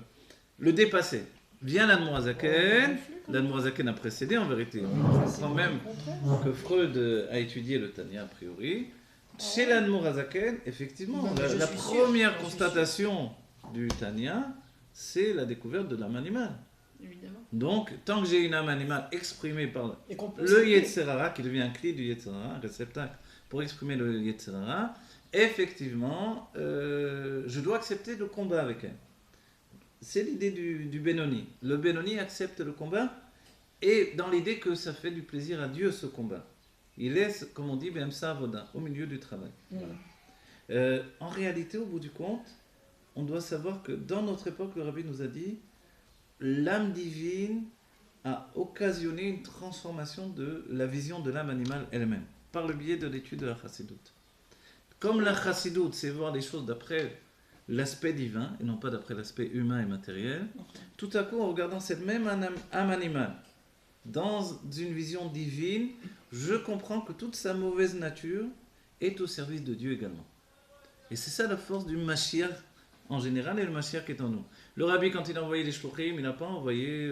Speaker 1: dépasser. Vient l'Admorazaken. L'Admorazaken a précédé en vérité. On comprend même que Freud a étudié le Tanya a priori. Chez l'Admorazaken, effectivement,
Speaker 2: Non, mais
Speaker 1: la
Speaker 2: je suis sûr,
Speaker 1: première
Speaker 2: je suis
Speaker 1: constatation du Tanya, c'est la découverte de l'âme animale.
Speaker 3: Évidemment.
Speaker 1: Donc, tant que j'ai une âme animale exprimée par
Speaker 2: Et qu'on peut
Speaker 1: le
Speaker 2: s'appeler.
Speaker 1: Yetzerara, qui devient un clé du Yetzerara, un réceptacle pour exprimer le Yetzerara, effectivement, je dois accepter le combat avec elle. C'est l'idée du Benoni. Le Benoni accepte le combat et dans l'idée que ça fait du plaisir à Dieu ce combat. Il laisse, comme on dit, Bemsa Avoda, au milieu du travail. En réalité, au bout du compte, on doit savoir que dans notre époque, le Rabbi nous a dit, l'âme divine a occasionné une transformation de la vision de l'âme animale elle-même, par le biais de l'étude de la Chassidoute. Comme la Chassidoute, c'est voir les choses d'après l'aspect divin, et non pas d'après l'aspect humain et matériel, tout à coup, en regardant cette même âme animale, dans une vision divine, je comprends que toute sa mauvaise nature est au service de Dieu également. Et c'est ça la force du Mashiach en général et le Mashiach qui est en nous. Le Rabbi, quand il a envoyé les Shluchim, il n'a pas envoyé,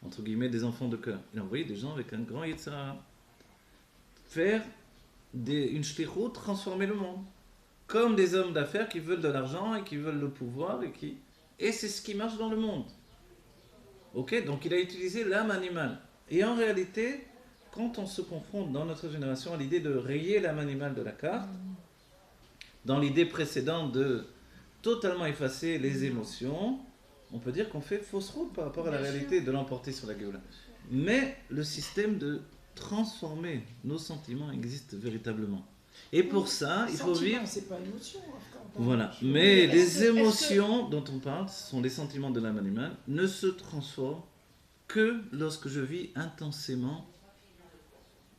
Speaker 1: entre guillemets, des enfants de cœur. Il a envoyé des gens avec un grand Yetzirah. Faire une shlichut, transformer le monde. Comme des hommes d'affaires qui veulent de l'argent et qui veulent le pouvoir et c'est ce qui marche dans le monde. Ok, donc il a utilisé l'âme animale. Et en réalité, quand on se confronte dans notre génération à l'idée de rayer l'âme animale de la carte, dans l'idée précédente de totalement effacer les émotions, on peut dire qu'on fait fausse route par rapport à la
Speaker 3: Bien
Speaker 1: réalité de l'emporter sur la Géoula. Mais le système de transformer nos sentiments existe véritablement. Et pour ça, il faut
Speaker 2: Sentiment,
Speaker 1: vivre...
Speaker 2: c'est pas émotion. hein, quand on parle.
Speaker 1: Voilà, mais
Speaker 3: Est-ce
Speaker 1: les
Speaker 3: que-
Speaker 1: émotions dont on parle, ce sont les sentiments de l'âme animale, ne se transforment que lorsque je vis intensément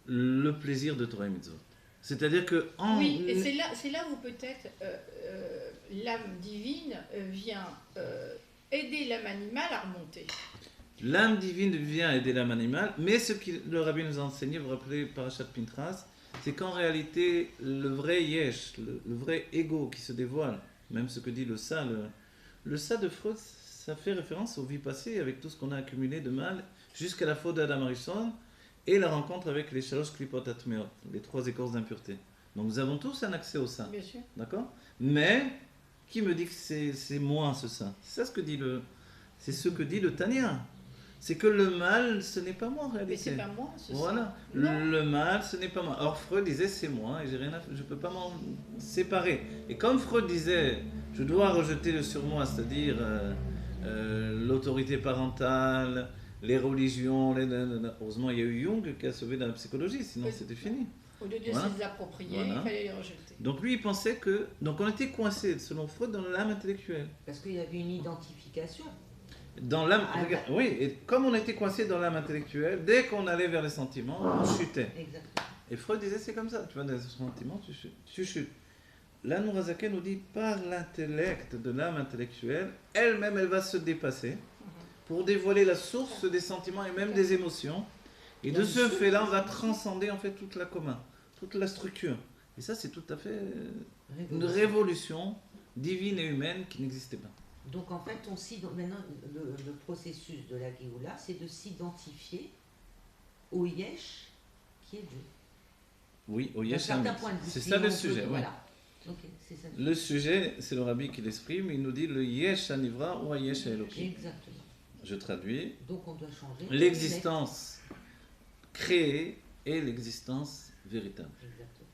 Speaker 1: le plaisir de Torah et Mitzvot. C'est-à-dire que
Speaker 3: Oui, et c'est là où peut-être l'âme divine vient aider l'âme animale à remonter.
Speaker 1: l'âme divine vient aider l'âme animale, mais ce que le Rabbi nous a enseigné, vous vous rappelez Parashat Pintras, c'est qu'en réalité, le vrai yesh, le vrai ego qui se dévoile, même ce que dit le ça de Freud, ça fait référence aux vies passées avec tout ce qu'on a accumulé de mal jusqu'à la faute d'Adam Arishon et la rencontre avec les shalosh klipot atmeot, les 3 écorces d'impureté. Donc nous avons tous un accès au ça,
Speaker 3: Bien sûr.
Speaker 1: d'accord? Mais qui me dit que c'est moi ce ça? C'est ce que dit le Tanya. C'est que le mal, ce n'est pas moi en réalité.
Speaker 3: Mais c'est pas moi, ce
Speaker 1: Voilà,
Speaker 3: Non.
Speaker 1: le mal, ce n'est pas moi. Or Freud disait c'est moi et je peux pas m'en séparer. Et comme Freud disait, je dois rejeter le surmoi, c'est-à-dire l'autorité parentale, les religions, heureusement il y a eu Jung qui a sauvé dans la psychologie, sinon
Speaker 3: Oui.
Speaker 1: c'était fini.
Speaker 3: Au lieu de
Speaker 1: Voilà.
Speaker 3: se les approprier,
Speaker 1: Voilà.
Speaker 3: il fallait les rejeter.
Speaker 1: Donc lui il pensait que, donc on était coincé selon Freud dans l'âme intellectuelle.
Speaker 4: Parce qu'il y avait une identification.
Speaker 1: Dans l'âme,
Speaker 4: Ah,
Speaker 1: regarde, oui, et comme on était coincé dans l'âme intellectuelle, dès qu'on allait vers les sentiments, on chutait.
Speaker 4: Exactement.
Speaker 1: Et Freud disait c'est comme ça, tu vois, dans les sentiments, tu chutes. Là, Nourazaken nous dit par l'intellect de l'âme intellectuelle, elle-même, elle va se dépasser pour dévoiler la source des sentiments et même des émotions. Et de ce fait-là, on va transcender en fait toute la commun, toute la structure. Et ça, c'est tout à fait une révolution divine et humaine qui n'existait pas.
Speaker 4: Donc en fait, maintenant, le processus de la Géoula, c'est de s'identifier au Yesh qui est Dieu.
Speaker 1: Oui, au
Speaker 4: D'un
Speaker 1: Yesh
Speaker 4: certain
Speaker 1: Hamid.
Speaker 4: point de vue.
Speaker 1: C'est
Speaker 4: si
Speaker 1: ça
Speaker 4: on
Speaker 1: le
Speaker 4: peut-
Speaker 1: sujet. Oui.
Speaker 4: Voilà. Ok, c'est ça.
Speaker 1: Le sujet, c'est le Rabbi qui l'exprime, il nous dit le Yesh Anivra ou Yesh Elohim.
Speaker 4: Exactement.
Speaker 1: Je traduis.
Speaker 4: Donc on doit changer.
Speaker 1: L'existence créée et l'existence véritable.
Speaker 4: Exactement.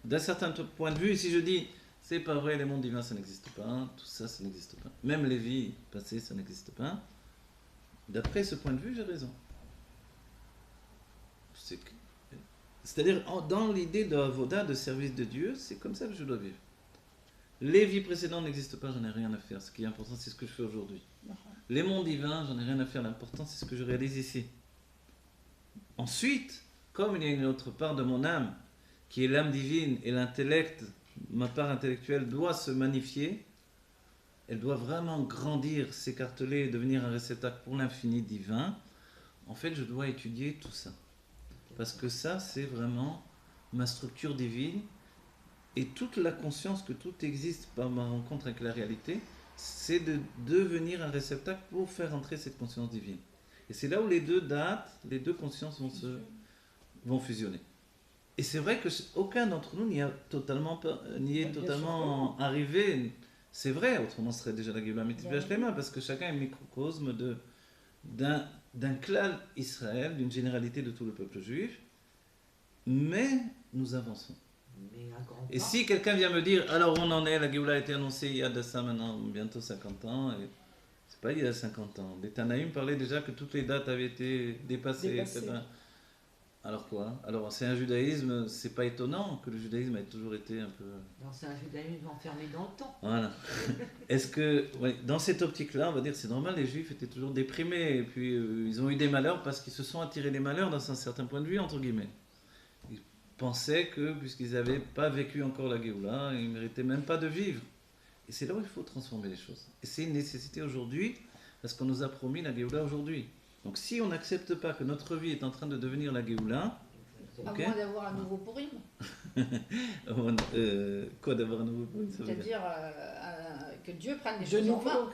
Speaker 1: D'un certain point de vue, si je dis c'est pas vrai, les mondes divins ça n'existe pas, tout ça ça n'existe pas, même les vies passées ça n'existe pas, d'après ce point de vue, j'ai raison. C'est-à-dire, dans l'idée de Avoda, de service de Dieu, c'est comme ça que je dois vivre. Les vies précédentes n'existent pas, j'en ai rien à faire. Ce qui est important, c'est ce que je fais aujourd'hui. Les mondes divins, j'en ai rien à faire. L'important, c'est ce que je réalise ici. Ensuite, comme il y a une autre part de mon âme, qui est l'âme divine, et l'intellect, ma part intellectuelle, doit se magnifier, elle doit vraiment grandir, s'écarteler, devenir un réceptacle pour l'infini divin. En fait, je dois étudier tout ça. Parce que ça, c'est vraiment ma structure divine. Et toute la conscience que tout existe par ma rencontre avec la réalité, c'est de devenir un réceptacle pour faire entrer cette conscience divine. Et c'est là où les deux dates, les deux consciences vont fusionner. Et c'est vrai qu'aucun d'entre nous n'y est totalement arrivé. C'est vrai, autrement ce serait déjà la Géoula Mitzvah Shlema, parce que chacun est microcosme d'un clan Israël, d'une généralité de tout le peuple juif. Mais nous avançons. Et si quelqu'un vient me dire, alors on en est, la Géoula a été annoncée il y a de ça maintenant bientôt 50 ans, et c'est pas il y a 50 ans. Les Tanaïm parlaient déjà que toutes les dates avaient été dépassées. Etc. Alors quoi? Alors c'est un judaïsme, c'est pas étonnant que le judaïsme ait toujours été un peu...
Speaker 4: Non, c'est un judaïsme enfermé dans le temps.
Speaker 1: Voilà. Est-ce que, ouais, dans cette optique-là, on va dire c'est normal, les juifs étaient toujours déprimés, et puis ils ont eu des malheurs parce qu'ils se sont attirés des malheurs dans un certain point de vue, entre guillemets. Ils pensaient que, puisqu'ils n'avaient pas vécu encore la Géoula, ils ne méritaient même pas de vivre. Et c'est là où il faut transformer les choses. Et c'est une nécessité aujourd'hui, parce qu'on nous a promis la Géoula aujourd'hui. Donc si on n'accepte pas que notre vie est en train de devenir la Géoula...
Speaker 3: À moins d'avoir un nouveau Purim.
Speaker 1: Quoi d'avoir un nouveau Purim?
Speaker 3: C'est-à-dire que Dieu prenne les choses en main.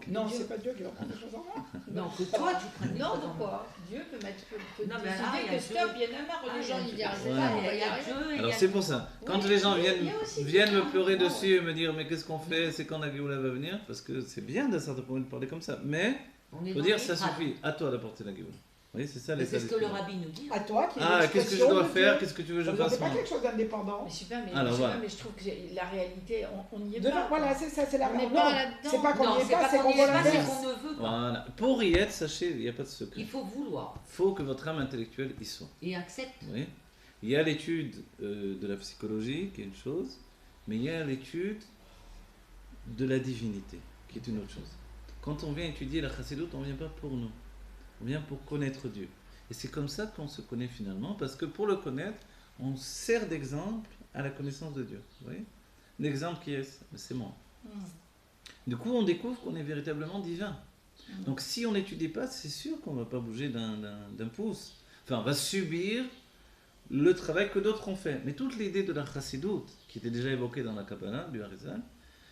Speaker 2: Non, c'est pas Dieu qui va prendre les choses en main.
Speaker 4: Non, que toi tu prennes les choses en main.
Speaker 3: Non, pourquoi Dieu peut décider
Speaker 4: que
Speaker 3: stop, il y en a marre, les gens ils n'y arrivent pas, on va y arriver.
Speaker 1: Alors c'est pour ça, quand les gens viennent me pleurer dessus et me dire mais qu'est-ce qu'on fait, c'est quand la Géoula va venir, parce que c'est bien d'un certain point de parler comme ça, mais il faut dire ça suffit, à toi d'apporter la Géoula. Oui, c'est ça.
Speaker 4: C'est ce que le rabbi nous dit.
Speaker 2: À toi qui
Speaker 1: qu'est-ce que je dois faire? Qu'est-ce que tu veux que je fasse?
Speaker 2: C'est pas quelque chose d'indépendant.
Speaker 3: Mais super,
Speaker 1: voilà.
Speaker 3: mais je trouve que la réalité, on n'y est
Speaker 2: pas.
Speaker 3: pas.
Speaker 2: Voilà, c'est ça, c'est la
Speaker 3: réalité. On n'est pas là-dedans.
Speaker 2: C'est pas qu'on n'y est pas, c'est qu'on veut
Speaker 4: c'est
Speaker 2: l'inverse.
Speaker 4: qu'on ne veut pas.
Speaker 1: Voilà. Pour y être, sachez, il n'y a pas de secret.
Speaker 4: Il faut vouloir.
Speaker 1: Il faut que votre âme intellectuelle y soit.
Speaker 4: Et accepte.
Speaker 1: Oui. Il y a l'étude de la psychologie, qui est une chose, mais il y a l'étude de la divinité, qui est une autre chose. Quand on vient étudier la chassidoute, on ne vient pas pour nous. On vient pour connaître Dieu. Et c'est comme ça qu'on se connaît finalement, parce que pour le connaître, on sert d'exemple à la connaissance de Dieu. Vous voyez? L'exemple qui est, c'est moi. Du coup, on découvre qu'on est véritablement divin. Donc si on n'étudie pas, c'est sûr qu'on ne va pas bouger d'un pouce. Enfin, on va subir le travail que d'autres ont fait. Mais toute l'idée de la chassidoute, qui était déjà évoquée dans la Kabbalah, du Harizal,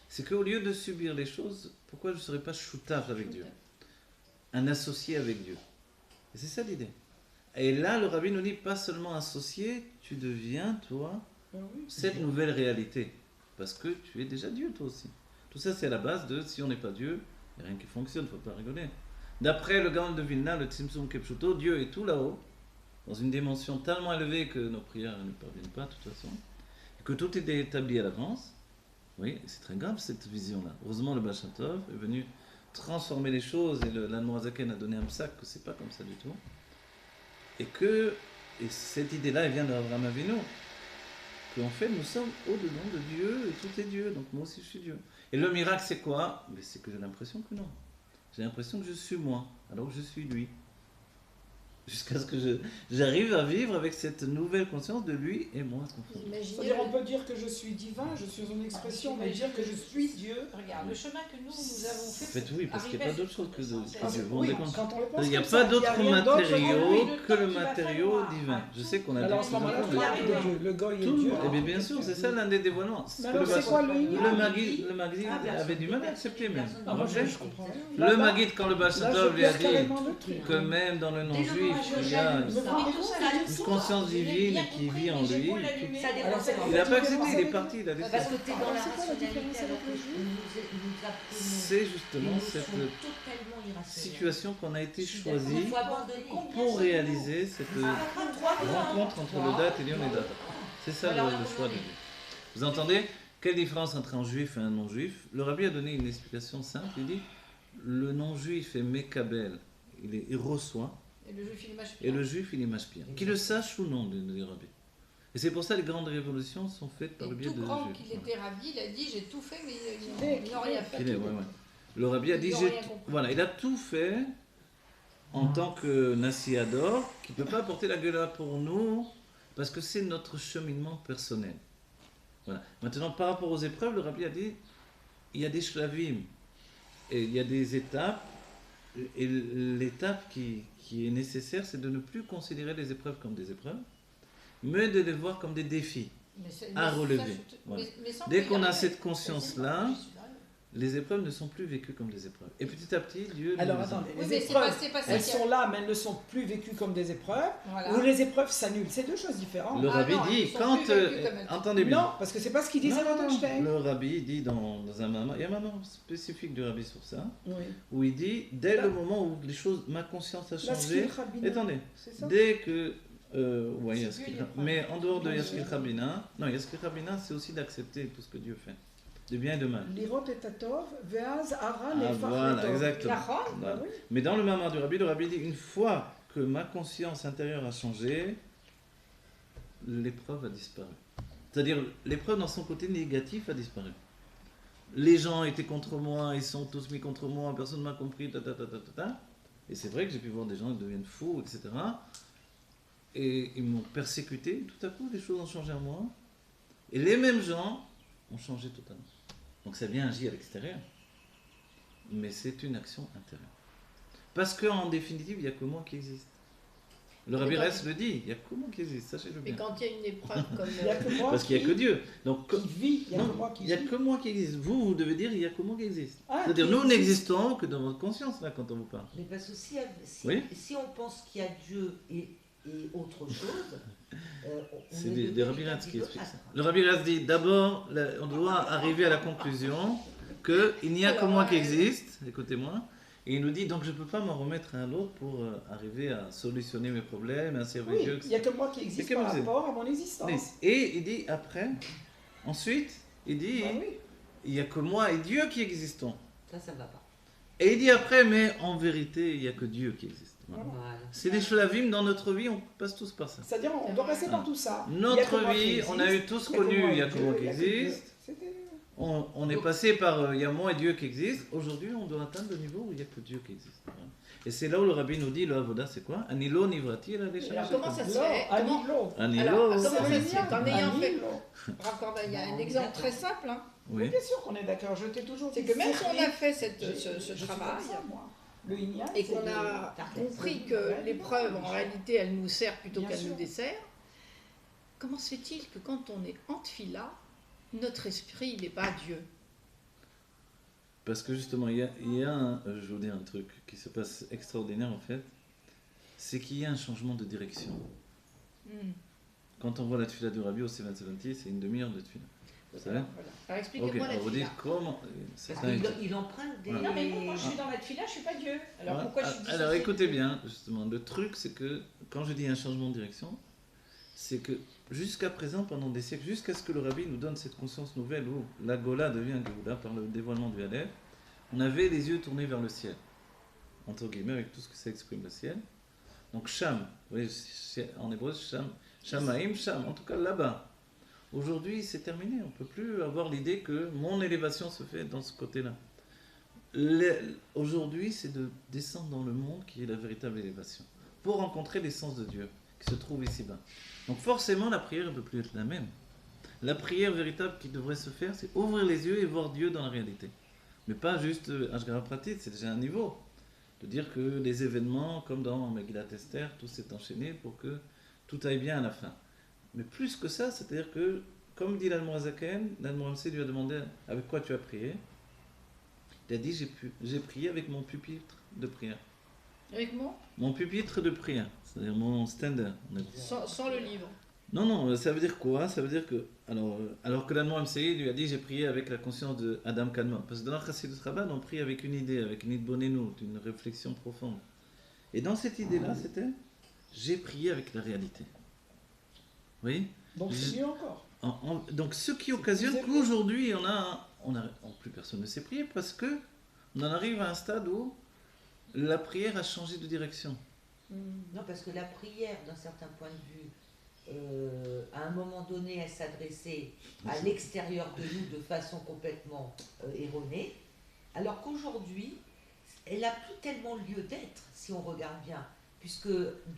Speaker 1: c'est qu'au lieu de subir les choses, pourquoi je ne serais pas choutaf avec Dieu? Un associé avec Dieu. Et c'est ça l'idée. Et là, le rabbi nous dit, pas seulement associé, tu deviens, toi, cette nouvelle réalité. Parce que tu es déjà Dieu, toi aussi. Tout ça, c'est à la base de, si on n'est pas Dieu, il n'y a rien qui fonctionne, il ne faut pas rigoler. D'après le Gaon de Vilna, le Tzimtzum Kepchuto, Dieu est tout là-haut, dans une dimension tellement élevée que nos prières ne parviennent pas, de toute façon, et que tout est établi à l'avance. Oui, c'est très grave, cette vision-là. Heureusement, le Baal Shem Tov est venu transformer les choses, et l'Admorazaken a donné un psaque que c'est pas comme ça du tout. Et cette idée-là, elle vient d'Abraham Avinu, qu'en fait, nous sommes au-dedans de Dieu, et tout est Dieu, donc moi aussi je suis Dieu. Et le miracle, c'est quoi? Mais c'est que j'ai l'impression que non. J'ai l'impression que je suis moi, alors que je suis lui. Jusqu'à ce que j'arrive à vivre avec cette nouvelle conscience de lui et moi.
Speaker 2: C'est-à-dire, on peut dire que je suis divin, je suis une expression, mais dire que je suis Dieu.
Speaker 3: Regarde, le chemin que nous avons fait.
Speaker 1: En fait, oui, parce qu'il n'y a pas d'autre chose que Dieu.
Speaker 2: Oui, quand on le pense
Speaker 1: il n'y a
Speaker 2: comme
Speaker 1: pas
Speaker 2: ça,
Speaker 1: d'autre
Speaker 2: il y a rien d'autre
Speaker 1: matériau que le
Speaker 3: qu'il va
Speaker 1: matériau
Speaker 3: falloir.
Speaker 1: divin. Je sais qu'on a
Speaker 2: Alors, en
Speaker 1: dit
Speaker 2: ce moment-là, il y a Dieu. Le goy est Dieu.
Speaker 1: Eh bien sûr, c'est ça l'un des dévoilements.
Speaker 2: Mais alors, c'est quoi le
Speaker 1: Maguide avait du mal à accepter même.
Speaker 2: Je comprends rien.
Speaker 1: Le Maguide, quand le Baal Shem Tov lui a dit
Speaker 2: dit
Speaker 1: que même dans le non-juif, il y a une conscience divine qui vit en lui. Il n'a pas accepté, il est parti, il a laissé.
Speaker 4: Parce que tu es dans la rationalité alors que nous apprenons.
Speaker 1: C'est justement cette situation qu'on a été choisie
Speaker 4: Il faut abandonner.
Speaker 1: pour réaliser cette rencontre entre le date et l'Ion et date. C'est ça le choix de Dieu. Vous entendez? Quelle différence entre un juif et un non-juif? Le rabbi a donné une explication simple, il dit le non-juif est Mekabel, il reçoit,
Speaker 3: Et le juif, il mâche
Speaker 1: et le juif, il est mashpia. Qu'il le sache ou non, le rabbi. Et c'est pour ça que les grandes révolutions sont faites par le biais
Speaker 3: tout
Speaker 1: de
Speaker 3: grand
Speaker 1: juifs.
Speaker 3: qu'il était ravi, il a dit j'ai tout fait, mais ils n'ont rien fait.
Speaker 1: Qu'il est, ouais. Le rabbi a dit,
Speaker 3: Ils ont rien compris.
Speaker 1: voilà, il a tout fait en tant que Nassi Ador, qui ne peut pas porter la gueule pour nous, parce que c'est notre cheminement personnel. Voilà. Maintenant, par rapport aux épreuves, le rabbi a dit, il y a des shlavim, et il y a des étapes, et l'étape qui est nécessaire, c'est de ne plus considérer les épreuves comme des épreuves, mais de les voir comme des défis à relever. Voilà. Dès qu'on a cette conscience-là, les épreuves ne sont plus vécues comme des épreuves. Et petit à petit, Dieu...
Speaker 2: Alors
Speaker 1: nous
Speaker 2: attendez,
Speaker 3: Oui,
Speaker 2: les
Speaker 3: mais c'est
Speaker 2: épreuves,
Speaker 3: pas ça
Speaker 2: elles
Speaker 3: qui
Speaker 2: sont là, mais elles ne sont plus vécues comme des épreuves,
Speaker 3: Voilà.
Speaker 2: ou les épreuves s'annulent. C'est deux choses différentes.
Speaker 1: Le
Speaker 3: Ah
Speaker 1: rabbi
Speaker 3: non,
Speaker 1: dit,
Speaker 3: elles sont
Speaker 1: quand...
Speaker 3: plus vécues comme elles sont.
Speaker 1: entendez bien.
Speaker 2: Non, parce que c'est pas ce qu'il disait
Speaker 1: Non,
Speaker 2: dans Einstein.
Speaker 1: le rabbi dit dans un mamar, il y a un mamar spécifique du rabbi sur ça,
Speaker 2: Oui.
Speaker 1: où il dit, dès
Speaker 2: Là-
Speaker 1: le moment où les choses, ma conscience a
Speaker 2: Là,
Speaker 1: changé...
Speaker 2: Skil Rabina,
Speaker 1: Attendez,
Speaker 2: c'est ça
Speaker 1: dès que... ouais,
Speaker 3: C'est
Speaker 1: Yaskil
Speaker 3: Dieu, il y a pas.
Speaker 1: mais en dehors de
Speaker 2: Non,
Speaker 1: Yaskil
Speaker 2: c'est-
Speaker 1: Rabina, non, Yaskil Rabina, c'est aussi d'accepter tout ce que Dieu fait, de bien et de mal.
Speaker 2: Lirot et Tatov, Veaz, Aran
Speaker 1: Ah,
Speaker 2: et
Speaker 1: voilà, exactement.
Speaker 3: Nachon.
Speaker 1: Voilà.
Speaker 2: Ah oui.
Speaker 1: Mais dans le mamar du rabbi, le rabbi dit, une fois que ma conscience intérieure a changé, l'épreuve a disparu. C'est-à-dire, l'épreuve dans son côté négatif a disparu. Les gens étaient contre moi, ils sont tous mis contre moi, personne ne m'a compris, Et c'est vrai que j'ai pu voir des gens qui deviennent fous, etc. Et ils m'ont persécuté, tout à coup, les choses ont changé en moi. Et les mêmes gens ont changé totalement. Donc ça vient agir à l'extérieur. Mais c'est une action intérieure. Parce qu'en définitive, il n'y a que moi qui existe. Le Rabbi
Speaker 3: quand-
Speaker 1: Ress le dit, il n'y a que moi qui existe, sachez-le
Speaker 3: Mais
Speaker 1: bien.
Speaker 3: quand il y a une épreuve comme.
Speaker 2: Il n'y a que moi
Speaker 1: Parce qu'il n'y a que Dieu. Donc,
Speaker 2: qui vit, il n'y a
Speaker 1: non,
Speaker 2: que moi qui
Speaker 1: il n'y a
Speaker 2: vit.
Speaker 1: que moi qui existe. Vous devez dire, il n'y a que moi qui existe.
Speaker 2: Ah,
Speaker 1: C'est-à-dire,
Speaker 2: qui
Speaker 1: nous
Speaker 2: existe.
Speaker 1: n'existons que dans votre conscience, là, quand on vous parle.
Speaker 4: Mais parce que
Speaker 1: Oui.
Speaker 4: si on pense qu'il y a Dieu et autre chose, on
Speaker 1: C'est
Speaker 4: est
Speaker 1: des
Speaker 4: devenu
Speaker 1: Rabbi
Speaker 4: un
Speaker 1: Ratz qui
Speaker 4: petit peu
Speaker 1: expliquent ça.
Speaker 4: âpre.
Speaker 1: Le Rabbi Ratz dit, d'abord, on doit arriver à la conclusion qu'il n'y a que
Speaker 3: Alors,
Speaker 1: moi qui existe, écoutez-moi, et il nous dit, donc je ne peux pas m'en remettre à un autre pour arriver à solutionner mes problèmes, à servir
Speaker 2: Oui,
Speaker 1: Dieu,
Speaker 2: il n'y a que moi qui
Speaker 1: C'est
Speaker 2: existe
Speaker 1: que
Speaker 2: par
Speaker 1: vous êtes.
Speaker 2: rapport à mon existence.
Speaker 1: Et il dit après, ensuite, il dit,
Speaker 2: Bah oui.
Speaker 1: il n'y a que moi et Dieu qui existons.
Speaker 4: Ça ne va pas.
Speaker 1: Et il dit après, mais en vérité, il n'y a que Dieu qui existe. Voilà.
Speaker 4: Voilà.
Speaker 1: C'est des shlavim dans notre vie, on passe tous par ça.
Speaker 2: C'est-à-dire, on doit passer par tout ça. Il y a que
Speaker 1: Notre
Speaker 2: moi qui
Speaker 1: vie,
Speaker 2: existe,
Speaker 1: on a eu tous
Speaker 2: il y a que
Speaker 1: connu,
Speaker 2: moi
Speaker 1: il y a
Speaker 2: et
Speaker 1: que
Speaker 2: Dieu,
Speaker 1: moi
Speaker 2: il
Speaker 1: qui
Speaker 2: y a que Dieu.
Speaker 1: existe.
Speaker 2: C'était-
Speaker 1: On est passé par il y a moi et Dieu qui existe. Aujourd'hui, on doit atteindre le niveau où il n'y a que Dieu qui existe. Voilà. Et c'est là où le rabbi nous dit le avoda, c'est quoi? Anilo nivrati la
Speaker 3: Alors comment ça se
Speaker 2: Là,
Speaker 3: fait Comment-
Speaker 2: Anilo.
Speaker 1: Anilo.
Speaker 3: Alors, comment
Speaker 2: C'est
Speaker 3: ça
Speaker 2: le
Speaker 3: se fait
Speaker 2: lien.
Speaker 3: qu'en ayant fait.
Speaker 2: Anilo.
Speaker 3: Raccorde, il y a un exemple très simple. Hein.
Speaker 2: Oui,
Speaker 1: Oui.
Speaker 2: bien sûr qu'on est d'accord. Je t'ai toujours
Speaker 3: C'est
Speaker 2: dit
Speaker 3: que même si on a
Speaker 2: servir.
Speaker 3: fait
Speaker 2: Je
Speaker 3: ce
Speaker 2: suis
Speaker 3: travail
Speaker 2: comme ça, moi. Le yin-yang,
Speaker 3: et
Speaker 2: c'est
Speaker 3: qu'on
Speaker 2: le-
Speaker 3: a
Speaker 4: Tartès.
Speaker 3: compris que l'épreuve, en réalité, elle nous sert plutôt
Speaker 2: Bien
Speaker 3: qu'elle
Speaker 2: sûr.
Speaker 3: nous dessert, comment se fait-il que quand on est en tfila, notre esprit, il n'est pas Dieu?
Speaker 1: Parce que justement, il y a je vais vous dire un truc qui se passe extraordinaire en fait. C'est qu'il y a un changement de direction. Quand on voit la tefila du rabbi au 770, c'est une demi-heure de tefila. Vous savez?
Speaker 3: Voilà. Alors
Speaker 1: Ok,
Speaker 3: expliquez-moi la
Speaker 1: alors vous
Speaker 3: tfila.
Speaker 1: dites comment.
Speaker 4: Parce
Speaker 1: certains-
Speaker 4: qu'il emprunte des.
Speaker 1: Voilà.
Speaker 3: Non mais moi, quand je suis dans la tfila, je suis pas Dieu. Alors
Speaker 1: Voilà.
Speaker 3: pourquoi je suis
Speaker 1: Alors
Speaker 3: dissociée
Speaker 1: écoutez
Speaker 3: de-
Speaker 1: bien, justement, le truc c'est que quand je dis un changement de direction, c'est que jusqu'à présent, pendant des siècles, jusqu'à ce que le rabbi nous donne cette conscience nouvelle où la Gola devient Géoula par le dévoilement du Aleph, on avait les yeux tournés vers le ciel, entre guillemets, avec tout ce que ça exprime le ciel. Donc Sham, vous voyez, en hébreu, Sham, Shamaim, Sham, en tout cas là-bas. Aujourd'hui, c'est terminé, on ne peut plus avoir l'idée que mon élévation se fait dans ce côté-là. Aujourd'hui, c'est de descendre dans le monde qui est la véritable élévation, pour rencontrer l'essence de Dieu qui se trouve ici-bas. Donc forcément, la prière ne peut plus être la même. La prière véritable qui devrait se faire, c'est ouvrir les yeux et voir Dieu dans la réalité. Mais pas juste Ashgara Pratit, c'est déjà un niveau. De dire que les événements, comme dans Megillat Esther, tout s'est enchaîné pour que tout aille bien à la fin. Mais plus que ça, c'est-à-dire que, comme dit l'Admorazaken, l'Admoramsé lui a demandé avec quoi tu as prié. Il a dit j'ai prié avec mon pupitre de prière.
Speaker 3: Avec moi
Speaker 1: Mon pupitre de prière, c'est-à-dire mon stander.
Speaker 3: sans le livre.
Speaker 1: Non, non, ça veut dire quoi? Ça veut dire que, alors que l'Admor MCI lui a dit j'ai prié avec la conscience de Adam Kalman. Parce que dans la Chassidut Rabbah, on prie avec une idée, avec une idbonenout, une réflexion profonde. Et dans cette idée-là, c'était j'ai prié avec la réalité. Vous voyez?
Speaker 2: Donc c'est mieux encore.
Speaker 1: Donc ce qui
Speaker 2: C'est
Speaker 1: occasionne
Speaker 2: plus
Speaker 1: qu'aujourd'hui, plus personne ne sait prier parce que on en arrive à un stade où La prière a changé de direction.
Speaker 4: Non, parce que la prière, d'un certain point de vue, à un moment donné, elle s'adressait à l'extérieur de nous de façon complètement erronée, alors qu'aujourd'hui, elle n'a plus tellement lieu d'être, si on regarde bien, puisque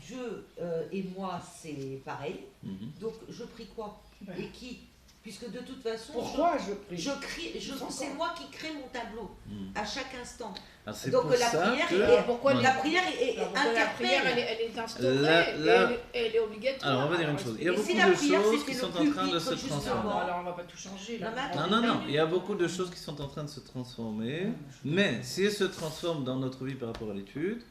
Speaker 4: Dieu et moi, c'est pareil.
Speaker 1: Mhm.
Speaker 4: Donc, je prie quoi?
Speaker 3: Ouais.
Speaker 4: Et qui? Puisque de toute façon,
Speaker 2: Pourquoi je prie?
Speaker 4: c'est moi qui crée mon tableau
Speaker 1: Mhm.
Speaker 4: à chaque instant.
Speaker 1: Alors, c'est
Speaker 4: Donc
Speaker 1: pour
Speaker 4: la
Speaker 1: ça
Speaker 4: prière,
Speaker 1: que...
Speaker 3: Alors, pourquoi
Speaker 1: Ouais.
Speaker 4: la prière est
Speaker 3: Alors, pourquoi la prière,
Speaker 4: interpelle.
Speaker 3: elle est instaurée,
Speaker 1: Là-
Speaker 3: elle est obligatoire.
Speaker 1: Alors, on va dire une chose. Il y a
Speaker 4: Et
Speaker 1: beaucoup
Speaker 4: si la
Speaker 1: de
Speaker 4: prière,
Speaker 1: choses
Speaker 4: c'était
Speaker 1: qui
Speaker 4: le
Speaker 1: sont en train de
Speaker 4: pupitre,
Speaker 1: se
Speaker 4: justement.
Speaker 1: transformer.
Speaker 3: Non, alors on va pas tout changer là.
Speaker 4: Non, mais attends.
Speaker 1: Non, non, non. Il y a beaucoup de choses qui sont en train de se transformer. Mais si elles se transforment dans notre vie par rapport à l'étude,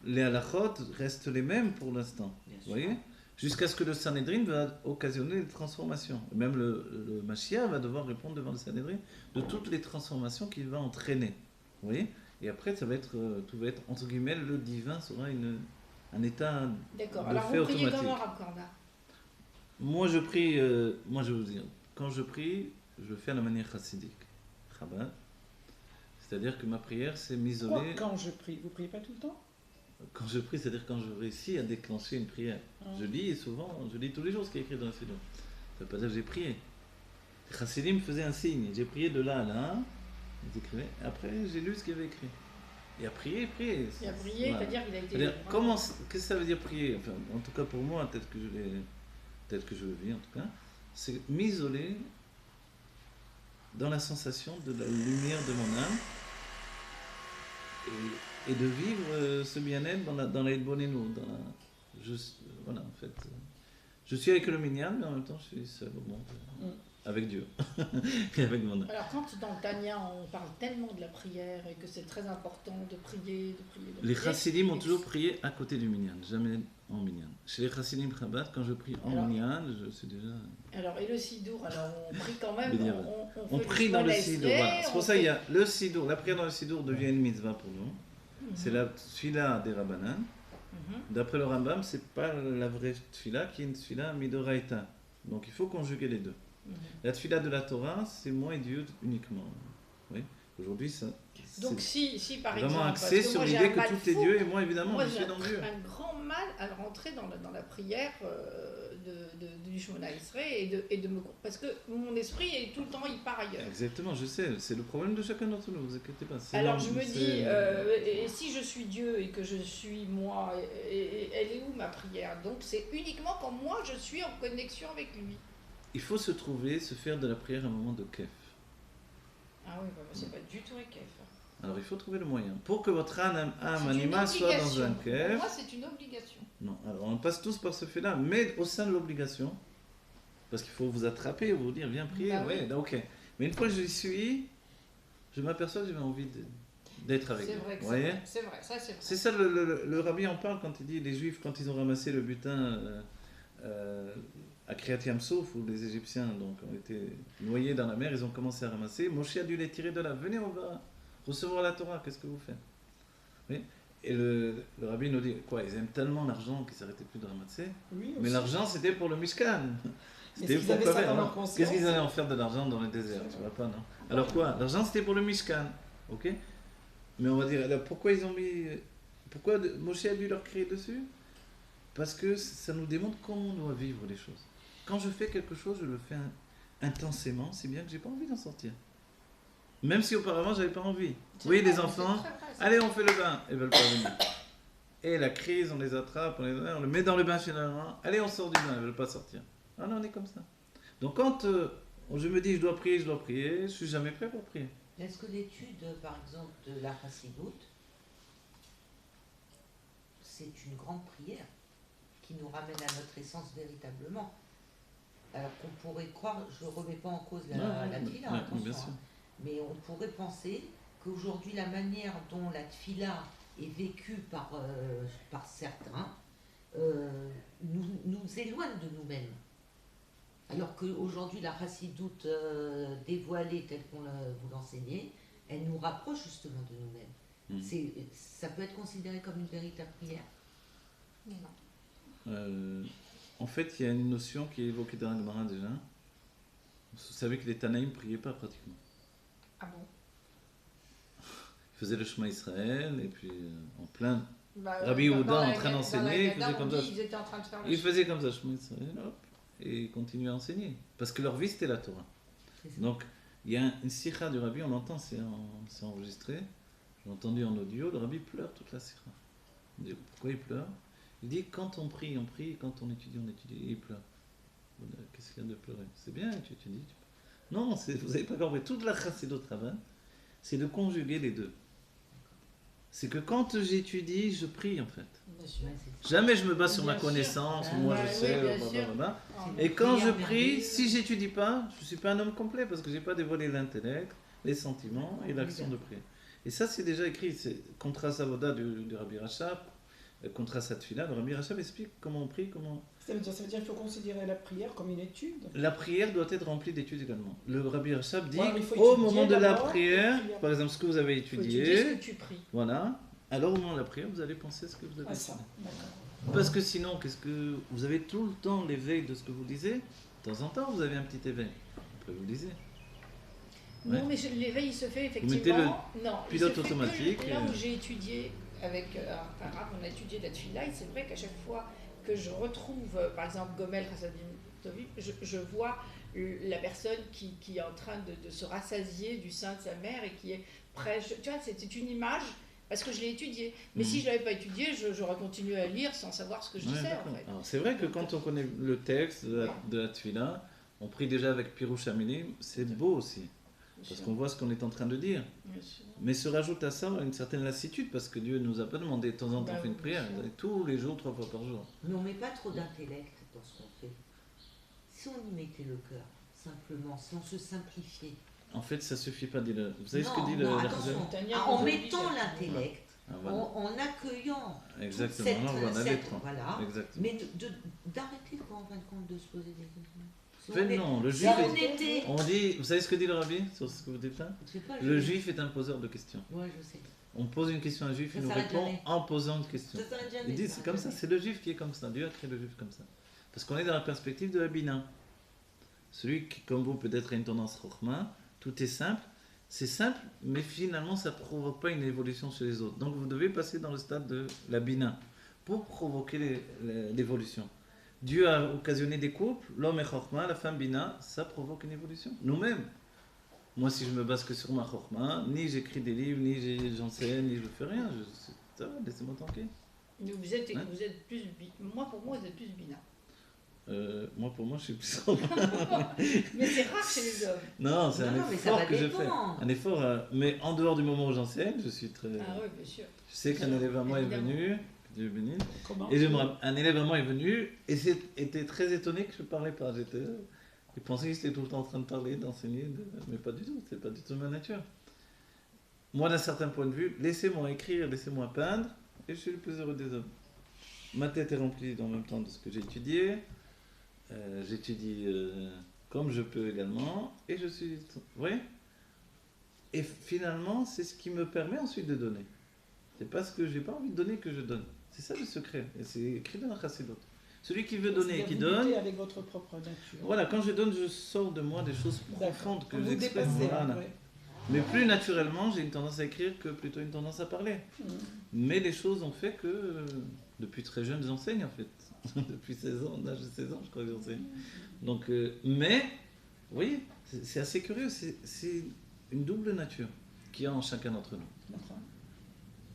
Speaker 1: les halachot restent les mêmes pour l'instant. Vous voyez? Jusqu'à ce que le Sanhedrin va occasionner des transformations. Et même le Mashiach va devoir répondre devant le Sanhedrin de toutes les transformations qu'il va entraîner. Vous voyez? Et après, ça va être, tout va être, entre guillemets, le divin sera un état
Speaker 3: D'accord.
Speaker 1: de
Speaker 3: Alors
Speaker 1: fait
Speaker 3: vous priez
Speaker 1: automatique.
Speaker 3: comment, Rav Korda?
Speaker 1: Moi, je prie, moi, je vais vous dire, quand je prie, je le fais à la manière chassidique. Chabad. C'est-à-dire que ma prière, c'est
Speaker 2: Quoi,
Speaker 1: m'isoler.
Speaker 2: quand je prie? Vous priez pas tout le temps?
Speaker 1: Quand je prie, c'est-à-dire quand je réussis à déclencher une prière. Je lis souvent, je lis tous les jours ce qui est écrit dans le Siddur. Ça veut pas dire que j'ai prié. Les Chassidim me faisaient un signe. J'ai prié de là à là. Ils écrivaient. Après, j'ai lu ce qu'il y avait écrit. Et à prier, prier.
Speaker 3: Il a prié,
Speaker 1: Voilà.
Speaker 3: c'est-à-dire qu'il a été.
Speaker 1: C'est-à-dire, qu'est-ce que ça veut dire prier? Enfin, en tout cas pour moi, peut-être que je le vis en tout cas, c'est m'isoler dans la sensation de la lumière de mon âme et de vivre ce bien-être dans la Bonenu. Voilà, en fait. Je suis avec le minyan, mais en même temps, je suis seul au monde, avec Dieu et avec mon âme.
Speaker 3: Alors quand dans le Tanya, on parle tellement de la prière et que c'est très important de prier, de prier, de
Speaker 1: Les
Speaker 3: prier.
Speaker 1: chassidim ont toujours prié à côté du minyan, jamais en minyan. Chez les chassidim Chabad, quand je prie en
Speaker 3: Alors-
Speaker 1: minyan, je suis déjà...
Speaker 3: Alors et le Sidour, alors on prie quand même,
Speaker 1: Bédir. On
Speaker 3: fait
Speaker 1: prie dans le
Speaker 3: Shemona
Speaker 1: Sidour,
Speaker 3: Esrei,
Speaker 1: voilà. C'est pour
Speaker 3: on
Speaker 1: ça qu'il y
Speaker 3: fait-
Speaker 1: a le Sidour, la prière dans le Sidour devient une mitzvah pour nous.
Speaker 3: Mhm.
Speaker 1: C'est la tfila des Rabbanan.
Speaker 3: Mhm.
Speaker 1: D'après le Rambam, c'est pas la vraie tfila qui est une tfila midoraita. Donc il faut conjuguer les deux.
Speaker 3: Mhm.
Speaker 1: La tfila de la Torah, c'est moi et Dieu uniquement. Oui. Aujourd'hui, ça,
Speaker 3: Donc
Speaker 1: c'est
Speaker 3: si par
Speaker 1: vraiment
Speaker 3: exemple,
Speaker 1: axé
Speaker 3: parce que
Speaker 1: sur
Speaker 3: moi, j'ai
Speaker 1: l'idée
Speaker 3: un
Speaker 1: que
Speaker 3: mal
Speaker 1: tout est
Speaker 3: fou,
Speaker 1: Dieu et moi évidemment
Speaker 3: moi
Speaker 1: je
Speaker 3: j'ai
Speaker 1: suis dans Dieu.
Speaker 3: un grand mal à rentrer dans la prière du Shemona Esrei et de me... Parce que mon esprit est tout le temps, il part ailleurs.
Speaker 1: Exactement, je sais, c'est le problème de chacun d'entre nous, vous inquiétez pas. C'est
Speaker 3: Alors
Speaker 1: normal,
Speaker 3: je me dis, et si je suis Dieu et que je suis moi, et elle est où ma prière? Donc c'est uniquement quand moi je suis en connexion avec lui.
Speaker 1: Il faut se trouver, se faire de la prière un moment de kef.
Speaker 3: Ah oui, bah, c'est pas du tout un kef.
Speaker 1: Alors il faut trouver le moyen. Pour que votre âme
Speaker 3: C'est une
Speaker 1: anima soit dans
Speaker 3: obligation.
Speaker 1: un
Speaker 3: Pour
Speaker 1: kef.
Speaker 3: moi c'est une obligation.
Speaker 1: Non, alors on passe tous par ce fait-là, mais au sein de l'obligation, parce qu'il faut vous attraper, vous dire viens prier,
Speaker 3: Bah oui.
Speaker 1: ouais, ok. Mais une fois que j'y suis, je m'aperçois que j'ai envie d'être avec
Speaker 3: C'est
Speaker 1: vous.
Speaker 3: vrai que
Speaker 1: Vous voyez?
Speaker 3: c'est vrai, ça c'est vrai.
Speaker 1: C'est ça, le rabbi en parle quand il dit les juifs, quand ils ont ramassé le butin à Kriyat Yamsouf, où les Égyptiens donc, ont été noyés dans la mer, ils ont commencé à ramasser. Moshe a dû les tirer de là. Venez, on va recevoir la Torah, qu'est-ce que vous faites? Oui. Et le rabbi nous dit quoi? Ils aiment tellement l'argent qu'ils s'arrêtaient plus de ramasser.
Speaker 2: Oui,
Speaker 1: Mais
Speaker 2: aussi.
Speaker 1: l'argent, c'était pour le Mishkan.
Speaker 2: Est-ce qu'ils avaient ça
Speaker 1: faire,
Speaker 2: dans
Speaker 1: non?
Speaker 2: leur conscience?
Speaker 1: Qu'est-ce qu'ils allaient en faire de l'argent dans le désert? Tu vois pas, non? Alors quoi? L'argent, c'était pour le Mishkan. Ok? Mais on va dire, alors pourquoi ils ont mis. Pourquoi Moshe a dû leur crier dessus? Parce que ça nous démontre comment on doit vivre les choses. Quand je fais quelque chose, je le fais intensément, si bien que j'ai pas envie d'en sortir. Même si auparavant, j'avais pas envie. Vous voyez, des enfants, allez, on fait le bain, ils veulent pas venir. Et la crise, on les attrape, on le met dans le bain finalement. Allez, on sort du bain, ils veulent pas sortir. Ah non, on est comme ça. Donc quand je me dis je dois prier, je suis jamais prêt pour prier.
Speaker 4: Est-ce que l'étude, par exemple, de la Chassidoute, c'est une grande prière qui nous ramène à notre essence véritablement? Alors qu'on pourrait croire, je ne remets pas en cause la tfila,
Speaker 1: bien
Speaker 4: attention,
Speaker 1: sûr.
Speaker 4: hein, mais on pourrait penser qu'aujourd'hui la manière dont la tfila est vécue par certains nous éloigne de nous-mêmes. Alors qu'aujourd'hui la Chassidoute dévoilée telle qu'on vous l'enseignez, elle nous rapproche justement de nous-mêmes. Ça peut être considéré comme une véritable prière.
Speaker 3: Non.
Speaker 1: En fait, il y a une notion qui est évoquée dans la Gemara déjà. Vous savez que les Tanaïm ne priaient pas pratiquement.
Speaker 3: Ah bon?
Speaker 1: Il Il faisait le chemin Israël, et puis en plein.
Speaker 3: Bah,
Speaker 1: Rabbi
Speaker 3: dans
Speaker 1: Yehuda
Speaker 3: la
Speaker 1: en train
Speaker 3: Gada-
Speaker 1: d'enseigner,
Speaker 3: dans la
Speaker 1: il
Speaker 3: Gada,
Speaker 1: faisait
Speaker 3: on
Speaker 1: comme
Speaker 3: dit
Speaker 1: ça.
Speaker 3: qu'ils étaient en train de faire le
Speaker 1: Il faisait comme ça, chemin Israël, hop, et il continuait à enseigner. Parce que leur vie, c'était la Torah.
Speaker 4: C'est ça.
Speaker 1: Donc, il y a une sikha du Rabbi, on l'entend, c'est enregistré. J'ai entendu en audio, le Rabbi pleure toute la sikha. On dit, pourquoi il pleure? Il dit, quand on prie, quand on étudie, et il pleure. Qu'est-ce qu'il y a de pleurer? C'est bien, tu étudies. Non, vous n'avez pas compris. Toute la chassidut Rabbah, c'est de conjuguer les deux. C'est que quand j'étudie, je prie en fait.
Speaker 3: Bien sûr.
Speaker 4: Ouais, c'est-
Speaker 1: Jamais je me base sur
Speaker 3: Bien
Speaker 1: ma
Speaker 3: sûr.
Speaker 1: connaissance,
Speaker 4: Ah,
Speaker 1: moi
Speaker 3: ouais,
Speaker 1: je
Speaker 3: oui,
Speaker 1: sais,
Speaker 3: bien
Speaker 1: blablabla.
Speaker 3: Ah,
Speaker 1: Et quand je
Speaker 4: prière
Speaker 1: prie,
Speaker 4: merveilleuse.
Speaker 1: si j'étudie pas, je ne suis pas un homme complet parce que je n'ai pas dévoilé l'intellect, les sentiments et l'action de prière. Et ça, c'est déjà écrit, c'est Contra Savoda du Rabbi Rachab, Contra Satfila, le Rabbi Rachab explique comment on prie, comment.
Speaker 2: Ça veut dire qu'il faut considérer la prière comme une étude.
Speaker 1: La prière doit être remplie d'études également. Le Rabbi Rachab dit
Speaker 2: Ouais, mais il faut
Speaker 1: au
Speaker 2: étudier
Speaker 1: moment de la
Speaker 2: d'abord,
Speaker 1: prière,
Speaker 2: et puis
Speaker 1: par exemple ce que vous avez
Speaker 3: Il faut
Speaker 1: étudié,
Speaker 3: étudier ce que tu pries.
Speaker 1: voilà, alors au moment de la prière, vous allez penser ce que vous avez
Speaker 2: Ah,
Speaker 1: étudié.
Speaker 2: ça, d'accord.
Speaker 1: Parce que sinon, qu'est-ce que vous avez tout le temps l'éveil de ce que vous lisez. De temps en temps, vous avez un petit éveil. Après, vous lisez. Ouais.
Speaker 3: Non, mais l'éveil, il se fait
Speaker 1: mettez
Speaker 3: effectivement. Non, il
Speaker 1: pilote
Speaker 3: se fait que
Speaker 1: automatique
Speaker 3: là
Speaker 1: et-
Speaker 3: où j'ai étudié avec un arabe, on a étudié la tefila, et c'est vrai qu'à chaque fois que je retrouve, par exemple, Gomel Chassadim Tovim, je vois la personne qui est en train de se rassasier du sein de sa mère et qui est prêt. Tu vois, c'est une image parce que je l'ai étudiée. Mais si je ne l'avais pas étudiée, j'aurais continué à lire sans savoir ce que je
Speaker 1: Ouais,
Speaker 3: disais
Speaker 1: d'accord.
Speaker 3: en fait.
Speaker 1: Alors, c'est vrai que quand on connaît le texte de la Tfila, on prie déjà avec Pirouch Amilim, c'est beau aussi. Parce qu'on voit ce qu'on est en train de dire.
Speaker 3: Bien sûr.
Speaker 1: Mais se rajoute à ça une certaine lassitude, parce que Dieu ne nous a pas demandé de temps en temps
Speaker 3: Bah
Speaker 1: de faire une
Speaker 3: oui,
Speaker 1: prière,
Speaker 3: bien sûr.
Speaker 1: tous les jours, 3 fois par jour.
Speaker 4: Mais on ne met pas trop d'intellect dans ce qu'on fait. Si on y mettait le cœur, simplement, si on se simplifiait.
Speaker 1: En fait, ça suffit pas, dit le. Vous savez ce que
Speaker 4: Non,
Speaker 1: dit
Speaker 4: non,
Speaker 1: le
Speaker 4: attention.
Speaker 3: Tania
Speaker 4: En
Speaker 3: nous a dit
Speaker 4: mettant
Speaker 3: ça.
Speaker 4: l'intellect,
Speaker 1: Ah, voilà.
Speaker 4: en accueillant
Speaker 1: Exactement,
Speaker 4: cette,
Speaker 1: là, on va en aller
Speaker 4: cette-
Speaker 1: trois.
Speaker 4: voilà,
Speaker 1: Exactement.
Speaker 4: mais d'arrêter quoi, en fin de compte, de se poser des questions. Si
Speaker 1: En fait,
Speaker 4: on est-
Speaker 1: non, le
Speaker 4: si
Speaker 1: juif
Speaker 4: on
Speaker 1: est...
Speaker 4: était...
Speaker 1: On dit, vous savez ce que dit le rabbi sur ce que vous dites là?
Speaker 4: Je sais pas,
Speaker 1: Le juif est un poseur de questions.
Speaker 4: Ouais, je sais.
Speaker 1: On pose une question à un juif,
Speaker 4: Ça
Speaker 1: il nous
Speaker 4: s'arrête
Speaker 1: répond
Speaker 4: jamais.
Speaker 1: en posant une question.
Speaker 4: Ça s'arrête jamais,
Speaker 1: Il dit
Speaker 4: ça
Speaker 1: c'est comme ça,
Speaker 4: s'arrête
Speaker 1: c'est le juif qui est comme ça. Dieu a créé le juif comme ça. Parce qu'on est dans la perspective de la Bina. Celui qui, comme vous, peut-être a une tendance rochma, tout est simple. C'est simple, mais finalement, ça ne provoque pas une évolution chez les autres. Donc vous devez passer dans le stade de la Bina pour provoquer l'évolution. Dieu a occasionné des couples, l'homme est chokhma, la femme bina, ça provoque une évolution. Nous-mêmes. Moi, si je me base que sur ma chokhma, ni j'écris des livres, ni j'enseigne, ni je fais rien. Ça va, laissez-moi tranquille.
Speaker 3: Mais vous êtes,
Speaker 1: Hein
Speaker 3: vous êtes plus. Moi, pour moi, vous êtes plus bina.
Speaker 1: Moi, pour moi, je suis plus chokhma.
Speaker 3: Mais c'est rare chez les hommes.
Speaker 1: Non, c'est
Speaker 4: Non,
Speaker 1: un
Speaker 4: non, mais ça
Speaker 1: effort
Speaker 4: va
Speaker 1: que je fais.
Speaker 4: dépendre.
Speaker 1: Un effort, mais en dehors du moment où j'enseigne, je suis très...
Speaker 3: Ah oui, bien sûr.
Speaker 1: Je sais qu'un élève à moi est
Speaker 3: Évidemment.
Speaker 1: venu, que Dieu bénisse.
Speaker 2: Comment
Speaker 1: Et un élève à moi est venu et était très étonné que je ne parlais pas. Il pensait que j'étais tout le temps en train de parler, d'enseigner, mais pas du tout, c'est pas du tout ma nature. Moi, d'un certain point de vue, laissez-moi écrire, laissez-moi peindre, et je suis le plus heureux des hommes. Ma tête est remplie en même temps de ce que j'ai étudié. J'étudie comme je peux également, et je suis... Vous voyez ? Et finalement, c'est ce qui me permet ensuite de donner. C'est parce que j'ai pas envie de donner que je donne. C'est ça le secret. Et c'est écrit dans la Chassidut. Celui qui veut donner et qui donne,
Speaker 2: avec votre propre nature.
Speaker 1: voilà, quand je donne, je sors de moi des choses profondes que
Speaker 2: Vous
Speaker 1: j'exprime.
Speaker 2: dépassez,
Speaker 1: Voilà.
Speaker 2: ouais.
Speaker 1: Mais plus naturellement, j'ai une tendance à écrire que plutôt une tendance à parler. Mais les choses ont fait que, depuis très jeune, j'enseigne en fait. Depuis 16 ans, l'âge de 16 ans, je crois que j'enseigne. Donc, mais, vous voyez, c'est assez curieux. C'est une double nature qu'il y a en chacun d'entre nous.
Speaker 2: D'accord.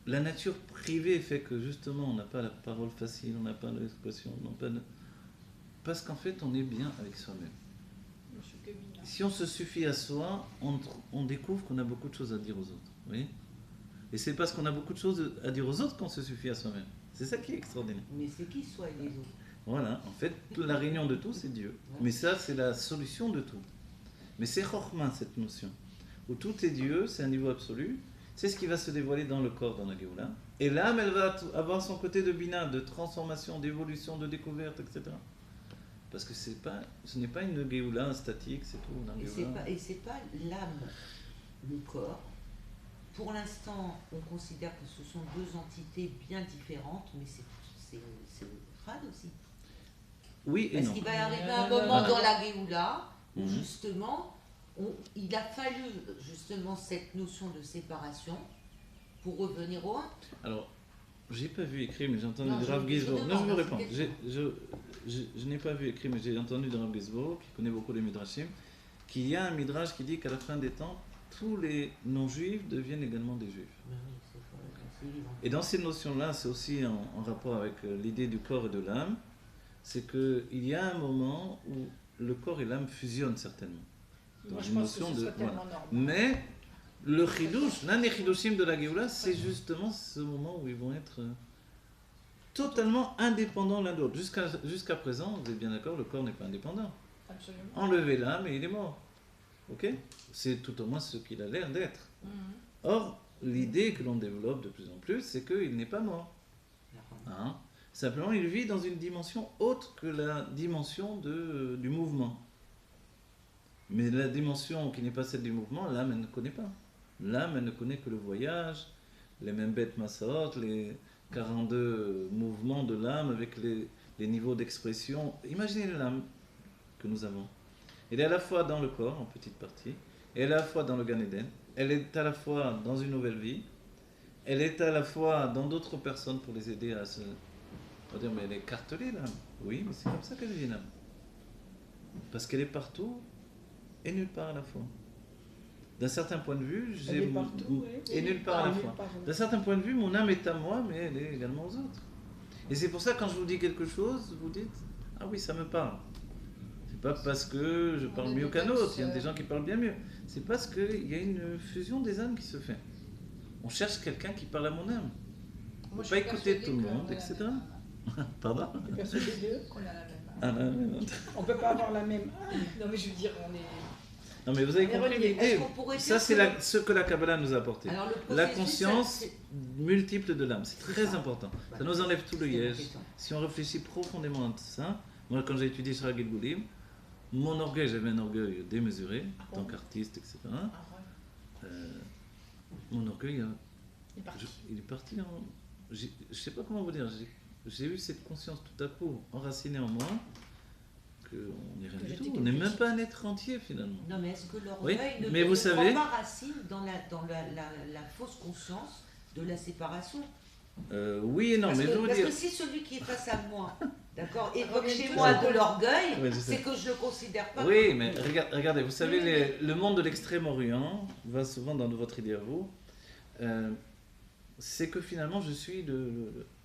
Speaker 1: La nature privée fait que justement on n'a pas la parole facile, on n'a pas l'expression, on n'a pas parce qu'en fait on est bien avec soi-même.
Speaker 3: Je suis que bina.
Speaker 1: Si on se suffit à soi, on découvre qu'on a beaucoup de choses à dire aux autres. Vous voyez ? Et c'est parce qu'on a beaucoup de choses à dire aux autres qu'on se suffit à soi-même. C'est ça qui est extraordinaire.
Speaker 4: Mais c'est qui soit les autres?
Speaker 1: Voilà, en fait, la réunion de tout, c'est Dieu. Mais ça, c'est la solution de tout. Mais c'est Chokhmah, cette notion. Où tout est Dieu, c'est un niveau absolu. C'est ce qui va se dévoiler dans le corps, dans la Géoula. Et l'âme, elle va avoir son côté de bina, de transformation, d'évolution, de découverte, etc. Parce que ce n'est pas une Géoula statique, c'est tout. Une Géoula.
Speaker 4: Et c'est pas l'âme, le corps. Pour l'instant, on considère que ce sont deux entités bien différentes, mais c'est crade aussi.
Speaker 1: Oui et
Speaker 4: Parce
Speaker 1: non.
Speaker 4: qu'il va y arriver
Speaker 3: Non,
Speaker 4: un
Speaker 3: non,
Speaker 4: moment
Speaker 1: non.
Speaker 4: dans la Géoula où
Speaker 1: Mhm.
Speaker 4: justement, il a fallu justement cette notion de séparation pour revenir au 1.
Speaker 1: Alors, j'ai pas vu écrit, mais j'ai entendu
Speaker 4: Non,
Speaker 1: de
Speaker 4: je-
Speaker 1: Rav Gizbo.
Speaker 4: je
Speaker 1: Non, je
Speaker 4: demande,
Speaker 1: vous réponds.
Speaker 4: c'est
Speaker 1: Je n'ai pas vu écrit, mais j'ai entendu de Rav Gizbo, qui connaît beaucoup les Midrashim, qu'il y a un Midrash qui dit qu'à la fin des temps, tous les non-juifs deviennent également des juifs.
Speaker 4: C'est évident.
Speaker 1: Et dans ces notions-là, c'est aussi en rapport avec l'idée du corps et de l'âme, c'est qu'il y a un moment où le corps et l'âme fusionnent certainement. Dans
Speaker 3: Moi, je
Speaker 1: une
Speaker 3: pense que
Speaker 1: notion
Speaker 3: ce
Speaker 1: de-
Speaker 3: soit
Speaker 1: voilà.
Speaker 3: tellement normal.
Speaker 1: Mais le chidouche, l'un des chidouchim de la Géoula, c'est justement ce moment où ils vont être totalement indépendants l'un de l'autre. Jusqu'à présent, vous êtes bien d'accord, le corps n'est pas indépendant.
Speaker 3: Absolument.
Speaker 1: Enlevez l'âme et il est mort. Ok? C'est tout au moins ce qu'il a l'air d'être.
Speaker 3: Mhm.
Speaker 1: Or, l'idée que l'on développe de plus en plus, c'est qu'il n'est pas mort. Hein? Simplement, il vit dans une dimension autre que la dimension du mouvement. Mais la dimension qui n'est pas celle du mouvement, l'âme, elle ne connaît pas. L'âme, elle ne connaît que le voyage, les mêmes bêtes massaot, les 42 mouvements de l'âme avec les niveaux d'expression. Imaginez l'âme que nous avons. Elle est à la fois dans le corps, en petite partie, et elle est à la fois dans le Gan Eden, elle est à la fois dans une nouvelle vie, elle est à la fois dans d'autres personnes pour les aider à se... On va dire, mais elle est cartelée l'âme. Oui, mais c'est comme ça qu'elle vit l'âme. Parce qu'elle est partout et nulle part à la fois. D'un certain point de vue,
Speaker 2: Elle est partout, oui.
Speaker 1: et nulle part à la
Speaker 2: Nulle
Speaker 1: fois.
Speaker 2: part, oui.
Speaker 1: D'un certain point de vue, mon âme est à moi, mais elle est également aux autres. Et c'est pour ça que quand je vous dis quelque chose, vous dites « Ah oui, ça me parle ». C'est pas parce que je parle
Speaker 3: On est
Speaker 1: mieux
Speaker 3: des
Speaker 1: qu'un autre, il y a
Speaker 3: sœurs.
Speaker 1: des gens qui parlent bien mieux. C'est parce qu'il y a une fusion des âmes qui se fait. On cherche quelqu'un qui parle à mon âme. On
Speaker 3: Moi,
Speaker 1: ne
Speaker 3: je
Speaker 1: peut
Speaker 3: suis
Speaker 1: pas écouter
Speaker 3: persuadée
Speaker 1: tout le
Speaker 3: qu'on
Speaker 1: monde,
Speaker 3: a la
Speaker 1: etc.
Speaker 3: même âme.
Speaker 1: Pardon?
Speaker 2: T'es persuadé d'eux?
Speaker 3: Qu'on a la même âme.
Speaker 1: Ah, là, là, là.
Speaker 2: On peut pas avoir la même âme.
Speaker 3: Non, mais je veux dire, on est.
Speaker 1: Non mais vous avez
Speaker 3: On est
Speaker 1: compris
Speaker 3: reliés.
Speaker 1: l'idée.
Speaker 4: Est-ce qu'on pourrait
Speaker 1: Ça
Speaker 4: dire
Speaker 1: c'est
Speaker 4: que
Speaker 1: ce que la Kabbalah nous a apporté.
Speaker 4: Alors, le
Speaker 1: La
Speaker 4: processus,
Speaker 1: conscience
Speaker 4: c'est-
Speaker 1: multiple de l'âme, c'est
Speaker 4: C'est
Speaker 1: très
Speaker 4: ça.
Speaker 1: important. Ça
Speaker 4: Voilà.
Speaker 1: nous enlève tout le
Speaker 4: C'était ma
Speaker 1: yège.
Speaker 4: question.
Speaker 1: Si on réfléchit profondément à ça, moi quand j'ai étudié Shra Gilgulim, mon orgueil, j'avais un orgueil démesuré, en tant qu'artiste, etc.
Speaker 3: Ah, ouais.
Speaker 1: Mon orgueil,
Speaker 3: Il est parti.
Speaker 1: il est parti en... Je ne sais pas comment vous dire, j'ai eu cette conscience tout à coup enracinée en moi, qu'on n'est rien
Speaker 3: Que
Speaker 1: du
Speaker 3: j'étais
Speaker 1: tout,
Speaker 3: que
Speaker 1: on n'est même
Speaker 3: petit.
Speaker 1: pas un être entier finalement.
Speaker 4: Non, mais est-ce que l'orgueil
Speaker 1: Oui,
Speaker 4: ne,
Speaker 1: mais vous
Speaker 4: ne
Speaker 1: savez-
Speaker 4: prend pas racine dans la fausse conscience de la séparation?
Speaker 1: Oui et non,
Speaker 4: Parce,
Speaker 1: mais
Speaker 4: que,
Speaker 1: je veux vous
Speaker 4: parce
Speaker 1: dire...
Speaker 4: que si celui qui est face à moi, d'accord, évoque
Speaker 3: revient
Speaker 4: chez
Speaker 3: toujours
Speaker 4: moi
Speaker 3: au-
Speaker 4: de l'orgueil,
Speaker 1: Ouais, je sais.
Speaker 4: c'est que je le considère pas.
Speaker 1: Oui, mais regardez, vous savez,
Speaker 3: Oui, mais-
Speaker 1: le monde de l'extrême-orient va souvent dans votre idée à vous. C'est que finalement, je suis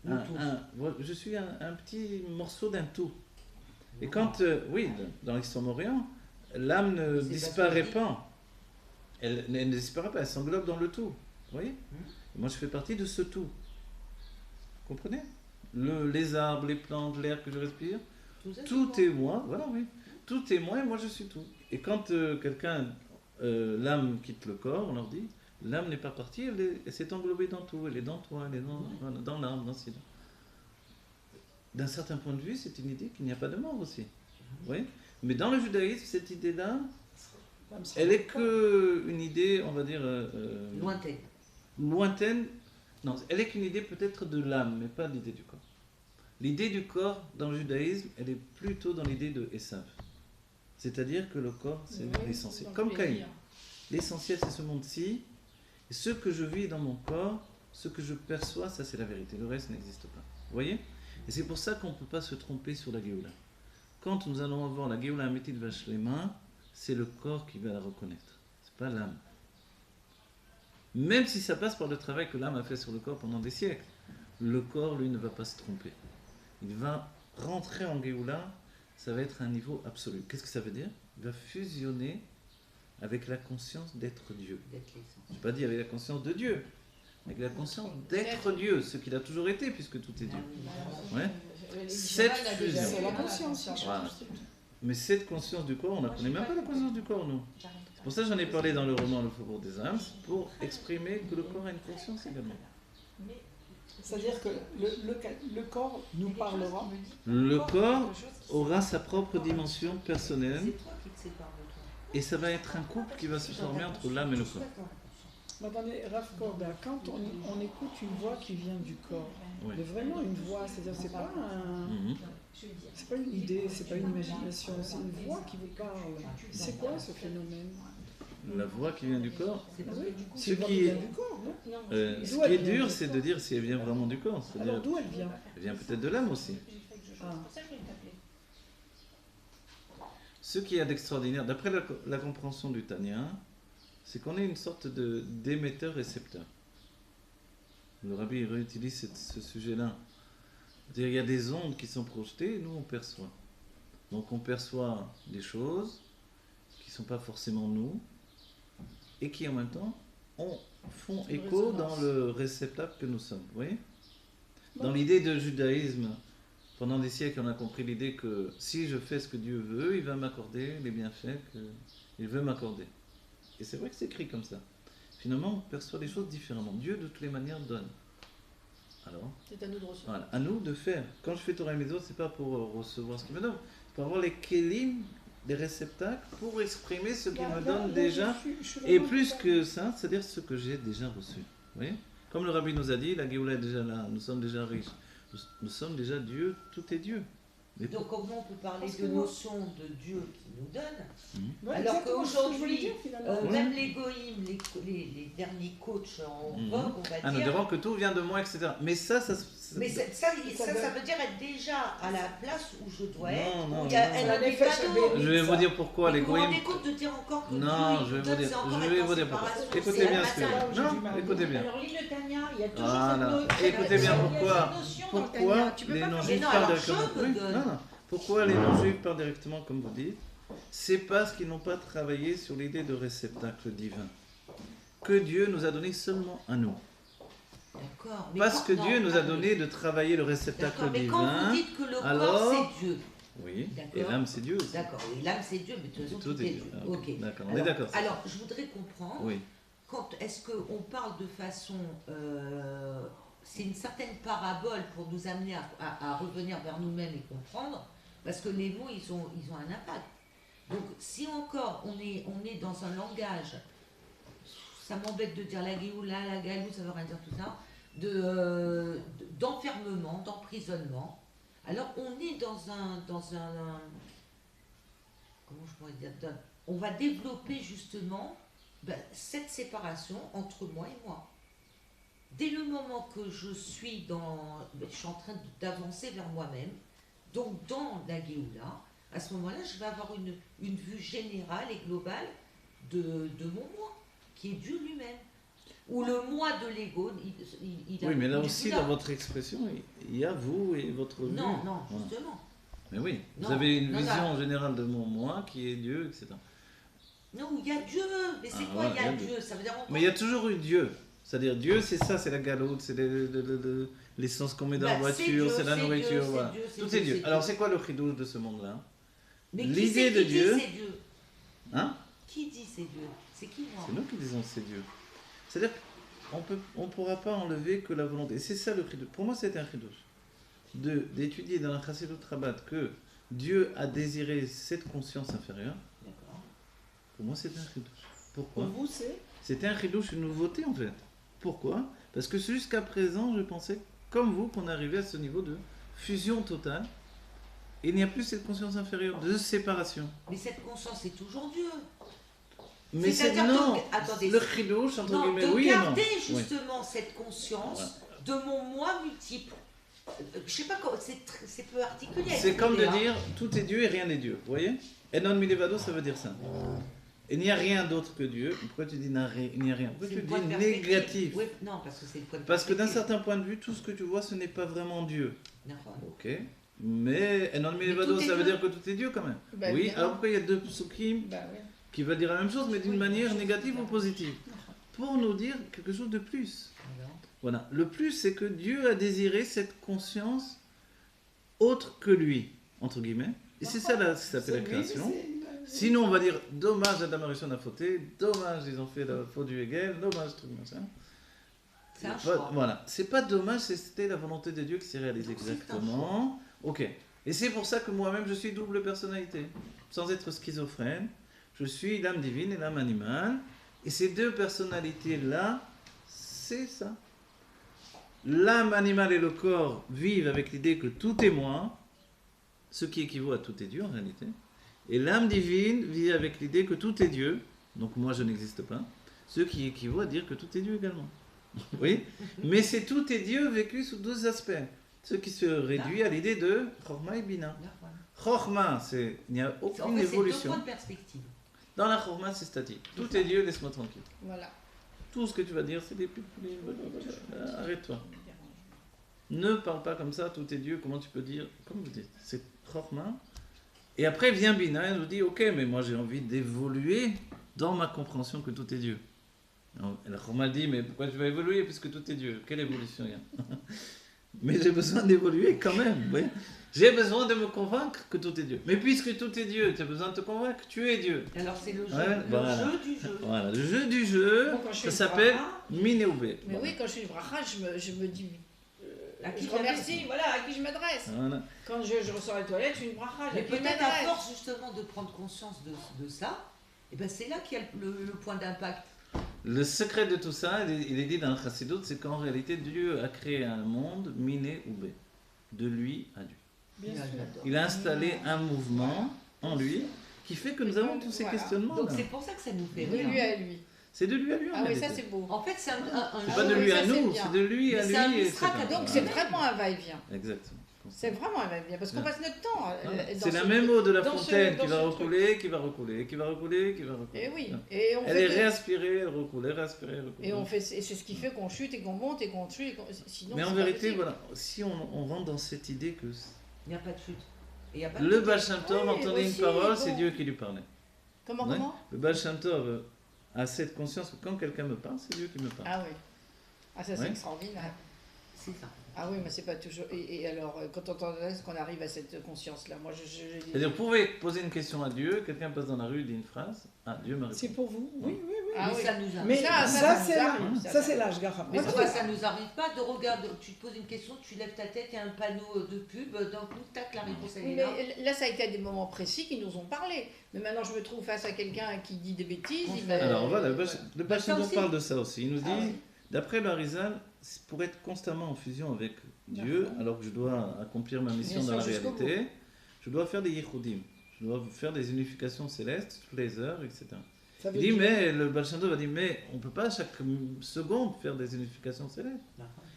Speaker 1: je suis un petit morceau d'un tout. Et quand, oui, dans l'extrême-orient, l'âme ne
Speaker 4: C'est
Speaker 1: disparaît
Speaker 4: pas ce
Speaker 1: pas. Elle ne disparaît pas, elle s'englobe dans le tout. Vous voyez? Et moi, je fais partie de ce tout. Vous comprenez? Les arbres, les plantes, l'air que je respire, tout est moi, voilà, oui. Tout est moi et moi je suis tout. Et quand l'âme quitte le corps, on leur dit, l'âme n'est pas partie, elle s'est englobée dans tout, elle est dans toi, elle est dans l'arbre, dans ci. D'un certain point de vue, c'est une idée qu'il n'y a pas de mort aussi. Oui. Mais dans le judaïsme, cette idée-là,
Speaker 2: L'âme sera
Speaker 1: elle est
Speaker 2: pas.
Speaker 1: que une idée, on va dire,
Speaker 4: Lointaine.
Speaker 1: lointaine. Non, elle est qu'une idée peut-être de l'âme, mais pas l'idée du corps. L'idée du corps dans le judaïsme, elle est plutôt dans l'idée de Esav. C'est-à-dire que le corps, c'est
Speaker 3: Oui,
Speaker 1: l'essentiel.
Speaker 3: dans le
Speaker 1: Comme Caïn.
Speaker 3: plaisir.
Speaker 1: L'essentiel, c'est ce monde-ci. Et ce que je vis dans mon corps, ce que je perçois, ça c'est la vérité. Le reste n'existe pas. Vous voyez? Et c'est pour ça qu'on ne peut pas se tromper sur la Géoula. Quand nous allons avoir la Géoula Amétit Vachlema, c'est le corps qui va la reconnaître. C'est pas l'âme. Même si ça passe par le travail que l'âme a fait sur le corps pendant des siècles, le corps, lui, ne va pas se tromper. Il va rentrer en Géoula, ça va être un niveau absolu. Qu'est-ce que ça veut dire? Il va fusionner avec la conscience d'être Dieu.
Speaker 4: D'être l'essence.
Speaker 1: Je n'ai pas dit avec la conscience de Dieu, avec la conscience d'être Dieu, ce qu'il a toujours été, puisque tout est Dieu. Ouais. Cette fusion.
Speaker 2: C'est la conscience qui change.
Speaker 1: Voilà. Mais cette conscience du corps, on ne connaît même pas la conscience du corps, nous. C'est pour ça que j'en ai parlé dans le roman Le Faubourg des âmes, pour exprimer que le corps a une conscience également.
Speaker 2: C'est-à-dire que le corps nous parlera.
Speaker 1: Le corps aura sa propre dimension personnelle,
Speaker 4: C'est toi qui te sépares de toi.
Speaker 1: et ça va être un couple qui va se former entre l'âme et le corps.
Speaker 2: Mais attendez, Rav Korda, quand on écoute une voix qui vient du corps,
Speaker 1: Oui.
Speaker 2: mais vraiment une voix, c'est-à-dire
Speaker 1: Mhm.
Speaker 2: c'est pas une idée, c'est pas une imagination, c'est une voix qui vous parle. C'est quoi ce phénomène?
Speaker 1: La voix qui vient du corps.
Speaker 4: C'est
Speaker 2: Ah
Speaker 4: parce
Speaker 2: oui,
Speaker 4: que du coup,
Speaker 1: Ce
Speaker 2: c'est
Speaker 1: qui est-
Speaker 2: du corps, non?
Speaker 3: Non,
Speaker 1: Ce
Speaker 2: D'où
Speaker 1: qui
Speaker 2: elle
Speaker 1: est
Speaker 2: vient
Speaker 1: dur,
Speaker 2: du
Speaker 1: c'est
Speaker 2: corps
Speaker 1: de dire si elle vient vraiment du corps. C'est-à-dire,
Speaker 2: Alors d'où elle vient?
Speaker 1: elle vient peut-être de l'âme aussi.
Speaker 2: Ah.
Speaker 3: C'est pour ça que je voulais t'appeler.
Speaker 1: Ce qui est d'extraordinaire, d'après la compréhension du Tanya, c'est qu'on est une sorte d'émetteur-récepteur. Le rabbi il réutilise ce sujet-là. C'est-à-dire, il y a des ondes qui sont projetées et nous on perçoit. Donc on perçoit des choses qui ne sont pas forcément nous et qui en même temps font
Speaker 3: C'est une
Speaker 1: écho
Speaker 3: résonance.
Speaker 1: dans le réceptacle que nous sommes. Vous voyez? Dans
Speaker 2: Bon.
Speaker 1: l'idée de judaïsme, pendant des siècles, on a compris l'idée que si je fais ce que Dieu veut, il va m'accorder les bienfaits qu'il veut m'accorder. Et c'est vrai que c'est écrit comme ça. Finalement, on perçoit les choses différemment. Dieu, de toutes les manières, donne. Alors,
Speaker 3: C'est à nous de recevoir.
Speaker 1: voilà, à nous de faire. Quand je fais Torah et Mitzvot, c'est pas pour recevoir ce qu'il me donne, c'est pour avoir les kélim, les réceptacles, pour exprimer ce qu'il me donne déjà.
Speaker 2: Je suis
Speaker 1: Et
Speaker 2: vraiment
Speaker 1: plus
Speaker 2: d'accord.
Speaker 1: que ça, c'est-à-dire ce que j'ai déjà reçu. Vous voyez? Comme le rabbi nous a dit, la Géoula est déjà là, nous sommes déjà riches. Nous sommes déjà Dieu, tout est Dieu. Mais
Speaker 4: donc comment on peut parler
Speaker 2: Parce
Speaker 4: de
Speaker 2: que moi-
Speaker 4: notion de Dieu qui nous donne,
Speaker 2: Ouais,
Speaker 4: alors
Speaker 2: exactement ce que je voulais
Speaker 4: qu'aujourd'hui,
Speaker 2: dire, finalement.
Speaker 1: Ouais.
Speaker 4: même les goïms, les derniers coachs en
Speaker 1: Mhm.
Speaker 4: vogue, on va
Speaker 1: nous
Speaker 4: dire,
Speaker 1: dirons que tout vient de moi, etc. Mais ça
Speaker 4: mais ça veut dire être déjà à la place où je dois
Speaker 1: Non,
Speaker 4: être,
Speaker 1: non,
Speaker 4: où il y a
Speaker 1: non.
Speaker 4: un
Speaker 2: Ça l'effet
Speaker 4: cadeau.
Speaker 2: chabé.
Speaker 1: Je vais vous dire pourquoi les
Speaker 4: Vous vous rendez
Speaker 1: goïms.
Speaker 4: compte de dire encore que
Speaker 1: Non,
Speaker 4: Dieu,
Speaker 1: je vais
Speaker 4: il
Speaker 1: vous
Speaker 4: donne,
Speaker 1: dire,
Speaker 4: c'est encore
Speaker 1: je
Speaker 4: être
Speaker 1: vais
Speaker 4: en
Speaker 1: vous dire pourquoi.
Speaker 4: séparation,
Speaker 1: Écoutez
Speaker 4: c'est
Speaker 1: bien
Speaker 4: la
Speaker 1: ce que
Speaker 2: là où
Speaker 4: matin.
Speaker 2: j'ai du
Speaker 1: Non,
Speaker 2: mal.
Speaker 1: écoutez bien.
Speaker 3: Alors, lis le Tanya, il y a toujours
Speaker 1: Voilà.
Speaker 3: cette notion.
Speaker 1: Écoutez bien
Speaker 3: Il y a
Speaker 1: pourquoi.
Speaker 3: cette notion dans le
Speaker 1: Pourquoi
Speaker 3: Tanya. Tu peux
Speaker 1: les
Speaker 3: pas faire
Speaker 1: non-juifs
Speaker 4: non,
Speaker 1: parlent
Speaker 4: alors,
Speaker 1: directement
Speaker 4: je me
Speaker 1: Oui,
Speaker 4: donne.
Speaker 1: non, non. Pourquoi les non-juifs parlent directement, comme vous dites? C'est parce qu'ils n'ont pas travaillé sur l'idée de réceptacle divin. Que Dieu nous a donné seulement à nous.
Speaker 4: D'accord. Mais
Speaker 1: Parce
Speaker 4: quand-
Speaker 1: que
Speaker 4: non,
Speaker 1: Dieu nous a
Speaker 4: attendez.
Speaker 1: donné de travailler le réceptacle
Speaker 4: D'accord, mais quand vous
Speaker 1: divin.
Speaker 4: dites que le
Speaker 1: alors-
Speaker 4: corps c'est Dieu,
Speaker 1: Oui,
Speaker 4: D'accord.
Speaker 1: et l'âme c'est Dieu aussi.
Speaker 4: d'accord, et l'âme c'est Dieu, mais de toute façon
Speaker 1: Tout
Speaker 4: tout
Speaker 1: est
Speaker 4: est
Speaker 1: Dieu.
Speaker 4: Dieu.
Speaker 1: Ah, ok.
Speaker 4: Ok.
Speaker 1: D'accord, on est d'accord.
Speaker 4: Alors, je voudrais comprendre,
Speaker 1: Oui.
Speaker 4: quand est-ce qu'on parle de façon... c'est une certaine parabole pour nous amener à revenir vers nous-mêmes et comprendre, parce que les mots, ils ont un impact. Donc, si encore on est dans un langage, ça m'embête de dire la Géoula, la Galou, ça veut rien dire tout ça, d'enfermement, d'emprisonnement, alors on est dans un comment je pourrais dire, on va développer justement cette séparation entre moi et moi. Dès le moment que je suis en train d'avancer vers moi-même, donc dans la Géoula, à ce moment-là, je vais avoir une vue générale et globale de mon moi, qui est Dieu lui-même. Ou le moi de l'ego, il a
Speaker 1: Oui, mais là
Speaker 4: du
Speaker 1: aussi,
Speaker 4: Bouddha.
Speaker 1: dans votre expression, il y a vous et votre vue.
Speaker 4: Non, non,
Speaker 1: Voilà.
Speaker 4: justement.
Speaker 1: Mais oui, vous
Speaker 4: Non,
Speaker 1: avez une
Speaker 4: non,
Speaker 1: vision
Speaker 4: non.
Speaker 1: générale de mon moi qui est Dieu, etc.
Speaker 4: Non, il y a Dieu. Mais c'est
Speaker 1: Ah,
Speaker 4: quoi,
Speaker 1: voilà,
Speaker 4: il y a
Speaker 1: il y a
Speaker 4: Dieu? Ça veut dire encore...
Speaker 1: Mais il y a toujours eu Dieu. C'est-à-dire Dieu, c'est ça, c'est la galoute, c'est l'essence qu'on met dans la
Speaker 4: Bah, c'est
Speaker 1: voiture,
Speaker 4: Dieu,
Speaker 1: c'est la
Speaker 4: c'est
Speaker 1: nourriture,
Speaker 4: Dieu, c'est
Speaker 1: voilà.
Speaker 4: Dieu, c'est
Speaker 1: Tout
Speaker 4: Dieu,
Speaker 1: est Dieu.
Speaker 4: c'est
Speaker 1: Alors
Speaker 4: Dieu.
Speaker 1: c'est quoi le chidouche de ce monde-là?
Speaker 4: Mais qui
Speaker 1: l'idée
Speaker 4: c'est
Speaker 1: de
Speaker 4: qui
Speaker 1: Dieu-
Speaker 4: dit c'est Dieu?
Speaker 1: Hein?
Speaker 4: Qui dit c'est Dieu? C'est qui moi?
Speaker 1: C'est nous qui disons c'est Dieu. C'est-à-dire qu'on ne pourra pas enlever que la volonté. C'est ça le chidouche. Pour moi, c'était un chidouche. D'étudier dans la Chassidut Rabat que Dieu a désiré cette conscience inférieure,
Speaker 4: D'accord.
Speaker 1: pour moi, c'était un chidouche.
Speaker 2: Pour
Speaker 1: Pourquoi?
Speaker 2: vous, c'est
Speaker 1: C'était un chidouche, une nouveauté en fait. Pourquoi? Parce que jusqu'à présent, je pensais, comme vous, qu'on arrivait à ce niveau de fusion totale. Et il n'y a plus cette conscience inférieure, de séparation.
Speaker 4: Mais cette conscience est toujours Dieu.
Speaker 1: Mais c'est
Speaker 4: C'est-à-dire
Speaker 1: non.
Speaker 4: que- attendez,
Speaker 1: Le chidouche, entre
Speaker 4: Non,
Speaker 1: guillemets,
Speaker 4: de
Speaker 1: oui et non.
Speaker 4: garder
Speaker 1: Oui.
Speaker 4: justement cette conscience de mon moi multiple. Je sais pas comment, c'est peu articulé.
Speaker 1: C'est comme de
Speaker 4: hein.
Speaker 1: dire tout est Dieu et rien n'est Dieu. Vous voyez? Enon milevado, ça veut dire ça. Il n'y a rien d'autre que Dieu. Pourquoi tu dis il n'y a rien? Pourquoi
Speaker 4: C'est
Speaker 1: tu
Speaker 4: le point
Speaker 1: dis
Speaker 4: de perspective.
Speaker 1: négatif?
Speaker 4: Oui, non, parce que c'est le point de
Speaker 1: Parce que d'un
Speaker 4: perspective.
Speaker 1: certain point de vue, tout ce que tu vois, ce n'est pas vraiment Dieu.
Speaker 4: D'accord.
Speaker 1: Ok. Mais Enon milevado,
Speaker 4: tout est
Speaker 1: ça veut
Speaker 4: Dieu.
Speaker 1: dire que tout est Dieu quand même.
Speaker 3: Bah,
Speaker 1: Oui,
Speaker 3: évidemment.
Speaker 1: alors pourquoi il y a deux psukim
Speaker 3: Bah ouais.
Speaker 1: qui veulent dire la même chose, mais d'une
Speaker 3: Oui,
Speaker 1: manière
Speaker 3: chose
Speaker 1: négative ou
Speaker 3: différente.
Speaker 1: positive? Pour nous dire quelque chose de plus.
Speaker 4: Alors,
Speaker 1: Voilà. Le plus, c'est que Dieu a désiré cette conscience autre que lui, entre guillemets. Et c'est ça là, ça s'appelle la création. Sinon, on va dire dommage, Adam Arishon a fauté, dommage, ils ont fait la faute du Hegel, dommage, truc machin.
Speaker 4: c'est un
Speaker 1: Pas-
Speaker 4: choix.
Speaker 1: Voilà, c'est pas dommage, c'était la volonté de Dieu qui s'est réalisée
Speaker 4: Non, c'est un
Speaker 1: exactement. Ok. Et c'est pour ça que moi-même je suis double personnalité, sans être schizophrène. Je suis l'âme divine et l'âme animale. Et ces deux personnalités-là, c'est ça. L'âme animale et le corps vivent avec l'idée que tout est moi, ce qui équivaut à tout est Dieu en réalité. Et l'âme divine vit avec l'idée que tout est Dieu, donc moi je n'existe pas, ce qui équivaut à dire que tout est Dieu également. Oui, mais c'est tout est Dieu vécu sous 2 aspects. Ce qui se réduit à l'idée de Chorma et Bina. Chorma, il n'y a
Speaker 4: En
Speaker 1: aucune
Speaker 4: fait, c'est 2
Speaker 1: évolution.
Speaker 4: points de perspective.
Speaker 1: Dans la Chorma, c'est statique. Tout est Dieu, laisse-moi tranquille.
Speaker 3: Voilà.
Speaker 1: Tout ce que tu vas dire, c'est des pupilles. Arrête-toi. Ne parle pas comme ça, tout est Dieu. Comment tu peux dire, comme vous dites, c'est Chorma. Et après vient Bina et nous dit, ok, mais moi j'ai envie d'évoluer dans ma compréhension que tout est Dieu. Et la Chorma dit, mais pourquoi tu vas évoluer puisque tout est Dieu? Quelle évolution il y a? Mais j'ai besoin d'évoluer quand même. Oui. J'ai besoin de me convaincre que tout est Dieu. Mais puisque tout est Dieu, tu as besoin de te convaincre que tu es Dieu.
Speaker 4: Alors c'est le jeu,
Speaker 1: Ouais, voilà.
Speaker 4: jeu du jeu.
Speaker 1: Voilà, le jeu du jeu,
Speaker 3: Bon, quand je fais
Speaker 1: ça
Speaker 3: le
Speaker 1: s'appelle
Speaker 3: bracha,
Speaker 1: Minéoubé.
Speaker 3: Mais oui, quand je suis le bracha, je me dis.
Speaker 4: À qui
Speaker 3: Je
Speaker 4: je
Speaker 3: remercie,
Speaker 4: m'adresse.
Speaker 3: voilà, à qui je m'adresse.
Speaker 1: Voilà.
Speaker 3: Quand je ressors à la toilette, je suis une bracha,
Speaker 4: Mais
Speaker 3: à qui je
Speaker 4: peut-être à
Speaker 3: m'adresse.
Speaker 4: force justement de prendre conscience de ça, et ben c'est là qu'il y a le point d'impact.
Speaker 1: Le secret de tout ça, il est dit dans le Chassidut, c'est qu'en réalité, Dieu a créé un monde Minéoubé. De lui à Dieu.
Speaker 2: Bien
Speaker 4: Ah,
Speaker 2: sûr.
Speaker 4: j'adore.
Speaker 1: Il a installé un mouvement en lui qui fait que nous avons tous ces
Speaker 3: Voilà.
Speaker 1: questionnements.
Speaker 4: Donc c'est pour ça que ça nous fait
Speaker 3: De
Speaker 4: rire.
Speaker 3: lui à lui.
Speaker 1: C'est de lui à lui en
Speaker 3: Ah oui,
Speaker 1: réalité.
Speaker 3: ça c'est beau.
Speaker 4: En fait, c'est un
Speaker 1: C'est
Speaker 3: Ah
Speaker 1: pas de
Speaker 3: oui,
Speaker 1: lui
Speaker 3: ça,
Speaker 1: à
Speaker 3: c'est
Speaker 1: nous,
Speaker 3: bien.
Speaker 1: c'est de lui
Speaker 4: Mais
Speaker 1: à
Speaker 4: c'est
Speaker 1: lui.
Speaker 4: un
Speaker 1: etc.
Speaker 4: Misra
Speaker 3: Donc c'est vraiment un va-et-vient.
Speaker 1: Exactement.
Speaker 3: C'est vraiment un va-et-vient parce qu'on passe notre temps.
Speaker 1: C'est la même eau de la
Speaker 3: dans ce-
Speaker 1: fontaine
Speaker 3: dans
Speaker 1: qui va
Speaker 3: ce
Speaker 1: recouler, qui va recouler, qui va recouler, qui va recouler.
Speaker 3: Et oui. Et on
Speaker 1: Elle est
Speaker 3: fait que-
Speaker 1: réaspirée, elle recoule, elle réaspirée, elle recoule.
Speaker 3: et on fait, et c'est ce qui fait qu'on chute et qu'on monte et qu'on tue. Sinon,
Speaker 1: Mais
Speaker 3: c'est
Speaker 1: en
Speaker 3: pas
Speaker 1: vérité,
Speaker 3: possible.
Speaker 1: voilà, si on rentre dans cette idée que
Speaker 4: Il n'y a pas de chute. Et il y a pas de
Speaker 1: le
Speaker 4: chute.
Speaker 1: Baal Shem Tov
Speaker 3: Oui,
Speaker 1: entendait une
Speaker 3: aussi,
Speaker 1: parole,
Speaker 3: bon.
Speaker 1: c'est Dieu qui lui parlait.
Speaker 3: Comment,
Speaker 1: Ouais.
Speaker 3: comment
Speaker 1: Le Baal Shem Tov a cette conscience que quand quelqu'un me parle, c'est Dieu qui me parle.
Speaker 3: Ah oui. Ah ça c'est
Speaker 1: Ouais.
Speaker 3: extraordinaire.
Speaker 4: C'est ça.
Speaker 3: Ah oui, mais c'est pas toujours. Et alors, quand on est-ce qu'on arrive à cette conscience-là? Moi,
Speaker 1: C'est-à-dire, vous pouvez poser une question à Dieu, quelqu'un passe dans la rue, dit une phrase, ah, Dieu m'a
Speaker 2: C'est
Speaker 1: répondu.
Speaker 2: pour vous. Oui, oui, oui.
Speaker 3: Ah
Speaker 4: mais
Speaker 3: oui.
Speaker 4: ça nous arrive.
Speaker 2: Mais
Speaker 3: ça
Speaker 2: ça,
Speaker 3: nous
Speaker 2: c'est
Speaker 3: arrive,
Speaker 2: ça, c'est l'ashgara.
Speaker 4: Mais
Speaker 2: Moi,
Speaker 4: pourquoi ça nous arrive pas de regarder, tu te poses une question, tu lèves ta tête, il y a un panneau de pub, d'un coup, tac, la réponse elle
Speaker 3: Oui,
Speaker 4: est là.
Speaker 3: mais là, ça a été à des moments précis qui nous ont parlé. Mais maintenant, je me trouve face à quelqu'un qui dit des bêtises.
Speaker 4: On
Speaker 3: il
Speaker 4: fait-
Speaker 3: va-
Speaker 1: Alors voilà, le Baal
Speaker 4: Ça
Speaker 1: Shem Tov
Speaker 4: aussi.
Speaker 1: parle de ça aussi. Il nous dit,
Speaker 3: Ah oui.
Speaker 1: d'après le Harizal, c'est pour être constamment en fusion avec Dieu,
Speaker 2: D'accord.
Speaker 1: alors que je dois accomplir ma mission
Speaker 3: Bien
Speaker 1: dans la
Speaker 3: sûr, jusqu'au
Speaker 1: réalité, je dois faire des yichudim. Je dois faire des unifications célestes toutes les heures, etc.
Speaker 2: ça veut
Speaker 1: Il dit,
Speaker 2: dire-
Speaker 1: mais le Baal Shem Tov va dire, mais on ne peut pas à chaque seconde faire des unifications célestes.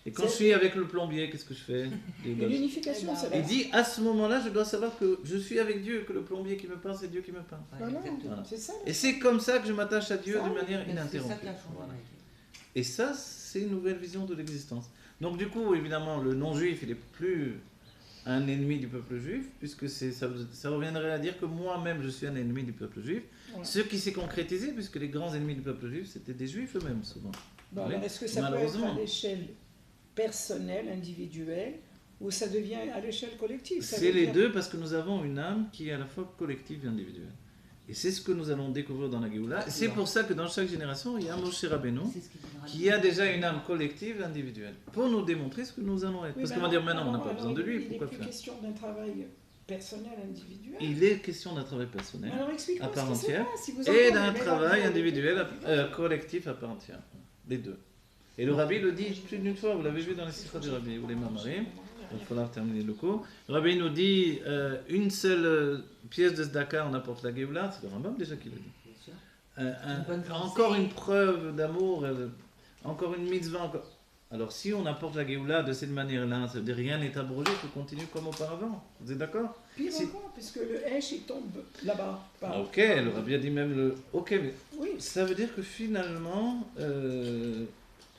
Speaker 1: Et quand
Speaker 2: C'est-
Speaker 1: je suis avec le plombier, qu'est-ce que je fais Des
Speaker 2: Une
Speaker 1: Baal-
Speaker 2: unification,
Speaker 3: Eh ben,
Speaker 2: c'est
Speaker 1: Il
Speaker 2: là.
Speaker 1: dit, à ce moment-là, je dois savoir que je suis avec Dieu, que le plombier qui me parle, c'est Dieu qui me parle.
Speaker 4: Ouais,
Speaker 2: Voilà.
Speaker 4: exactement.
Speaker 2: C'est ça.
Speaker 1: Et c'est comme ça que je m'attache à Dieu
Speaker 2: Ça,
Speaker 1: de manière
Speaker 4: Mais c'est ça
Speaker 1: ininterrompue.
Speaker 4: qui a changé
Speaker 1: Voilà.
Speaker 4: ma vie.
Speaker 1: Et ça, c'est une nouvelle vision de l'existence. Donc du coup, évidemment, le non-juif, il n'est plus un ennemi du peuple juif, puisque ça reviendrait à dire que moi-même, je suis un ennemi du peuple juif.
Speaker 3: Ouais.
Speaker 1: Ce qui s'est concrétisé, puisque les grands ennemis du peuple juif, c'était des juifs eux-mêmes, souvent.
Speaker 2: Bon,
Speaker 1: Oui.
Speaker 2: alors, est-ce que ça peut être
Speaker 1: Malheureusement.
Speaker 2: à l'échelle personnelle, individuelle, ou ça devient à l'échelle collective? Ça
Speaker 1: C'est
Speaker 2: veut
Speaker 1: les
Speaker 2: dire-
Speaker 1: deux, parce que nous avons une âme qui est à la fois collective et individuelle. Et c'est ce que nous allons découvrir dans la Géoula. Et c'est pour ça que dans chaque génération, il y a un Moshe Rabbeinu,
Speaker 4: C'est ce qui donnera
Speaker 1: qui a déjà une âme collective et individuelle, pour nous démontrer ce que nous allons être.
Speaker 2: Oui,
Speaker 1: Parce
Speaker 2: mais
Speaker 1: qu'on va dire,
Speaker 2: alors,
Speaker 1: maintenant, on n'a pas
Speaker 2: alors,
Speaker 1: besoin de lui,
Speaker 2: il
Speaker 1: pourquoi
Speaker 2: n'est plus
Speaker 1: faire?
Speaker 2: question d'un travail personnel, individuel.
Speaker 1: Il est question d'un travail personnel
Speaker 2: Alors explique-moi
Speaker 1: à part
Speaker 2: ce que c'est
Speaker 1: entière,
Speaker 2: pas, si vous
Speaker 1: et
Speaker 2: entendez,
Speaker 1: d'un
Speaker 2: mais
Speaker 1: travail
Speaker 2: là,
Speaker 1: individuel, collectif à part entière. Les deux. Et le rabbi le dit plus d'une fois, vous l'avez vu dans les sikhot du rabbi, ou les mamarim, il va falloir terminer le cours. Le rabbi nous dit une seule pièce de tzedaka, on apporte la Géoula, c'est le Rambam déjà qui le dit.
Speaker 4: Bien sûr. Une bonne pensée.
Speaker 1: Encore une preuve d'amour, encore une mitzvah. Alors si on apporte la Géoula de cette manière-là, ça veut dire rien n'est abrogé, tout continue comme auparavant. Vous êtes d'accord?
Speaker 2: Pire
Speaker 1: Si-
Speaker 2: encore, puisque le Hesh, il tombe là-bas. par-
Speaker 1: Ah, ok, le rabbi a dit même le... Ok, mais
Speaker 2: Oui,
Speaker 1: ça veut dire que finalement,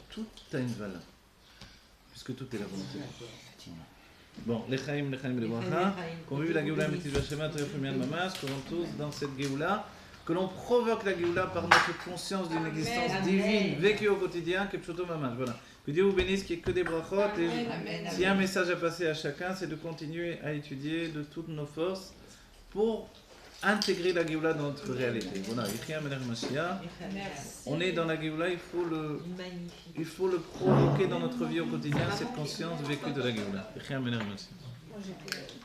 Speaker 1: tout a une valeur. Puisque tout est la volonté. Bon, l'Echaim, les bracha, qu'on vive la Géoula, Mitzvah Shema, Toyofemian Mamash, que l'on tous dans cette Géoula, que l'on provoque la Géoula par notre conscience d'une
Speaker 3: Amen,
Speaker 1: existence
Speaker 4: amen.
Speaker 1: divine, vécue au quotidien, que Pshoto Mamash. Voilà. Que Dieu vous bénisse, qu'il n'y ait que des brachot. Et
Speaker 3: Amen, amen,
Speaker 1: s'il y a un
Speaker 3: amen.
Speaker 1: message à passer à chacun, c'est de continuer à étudier de toutes nos forces pour intégrer la Géoula dans notre réalité. Voilà, Yichia Melech Mashiach.
Speaker 3: Merci.
Speaker 1: On est dans la Géoula,
Speaker 4: Magnifique.
Speaker 1: il faut le provoquer dans notre vie au quotidien, cette conscience vécue de la Géoula. Yichia Melech Mashiach.
Speaker 3: Moi, j'ai plus-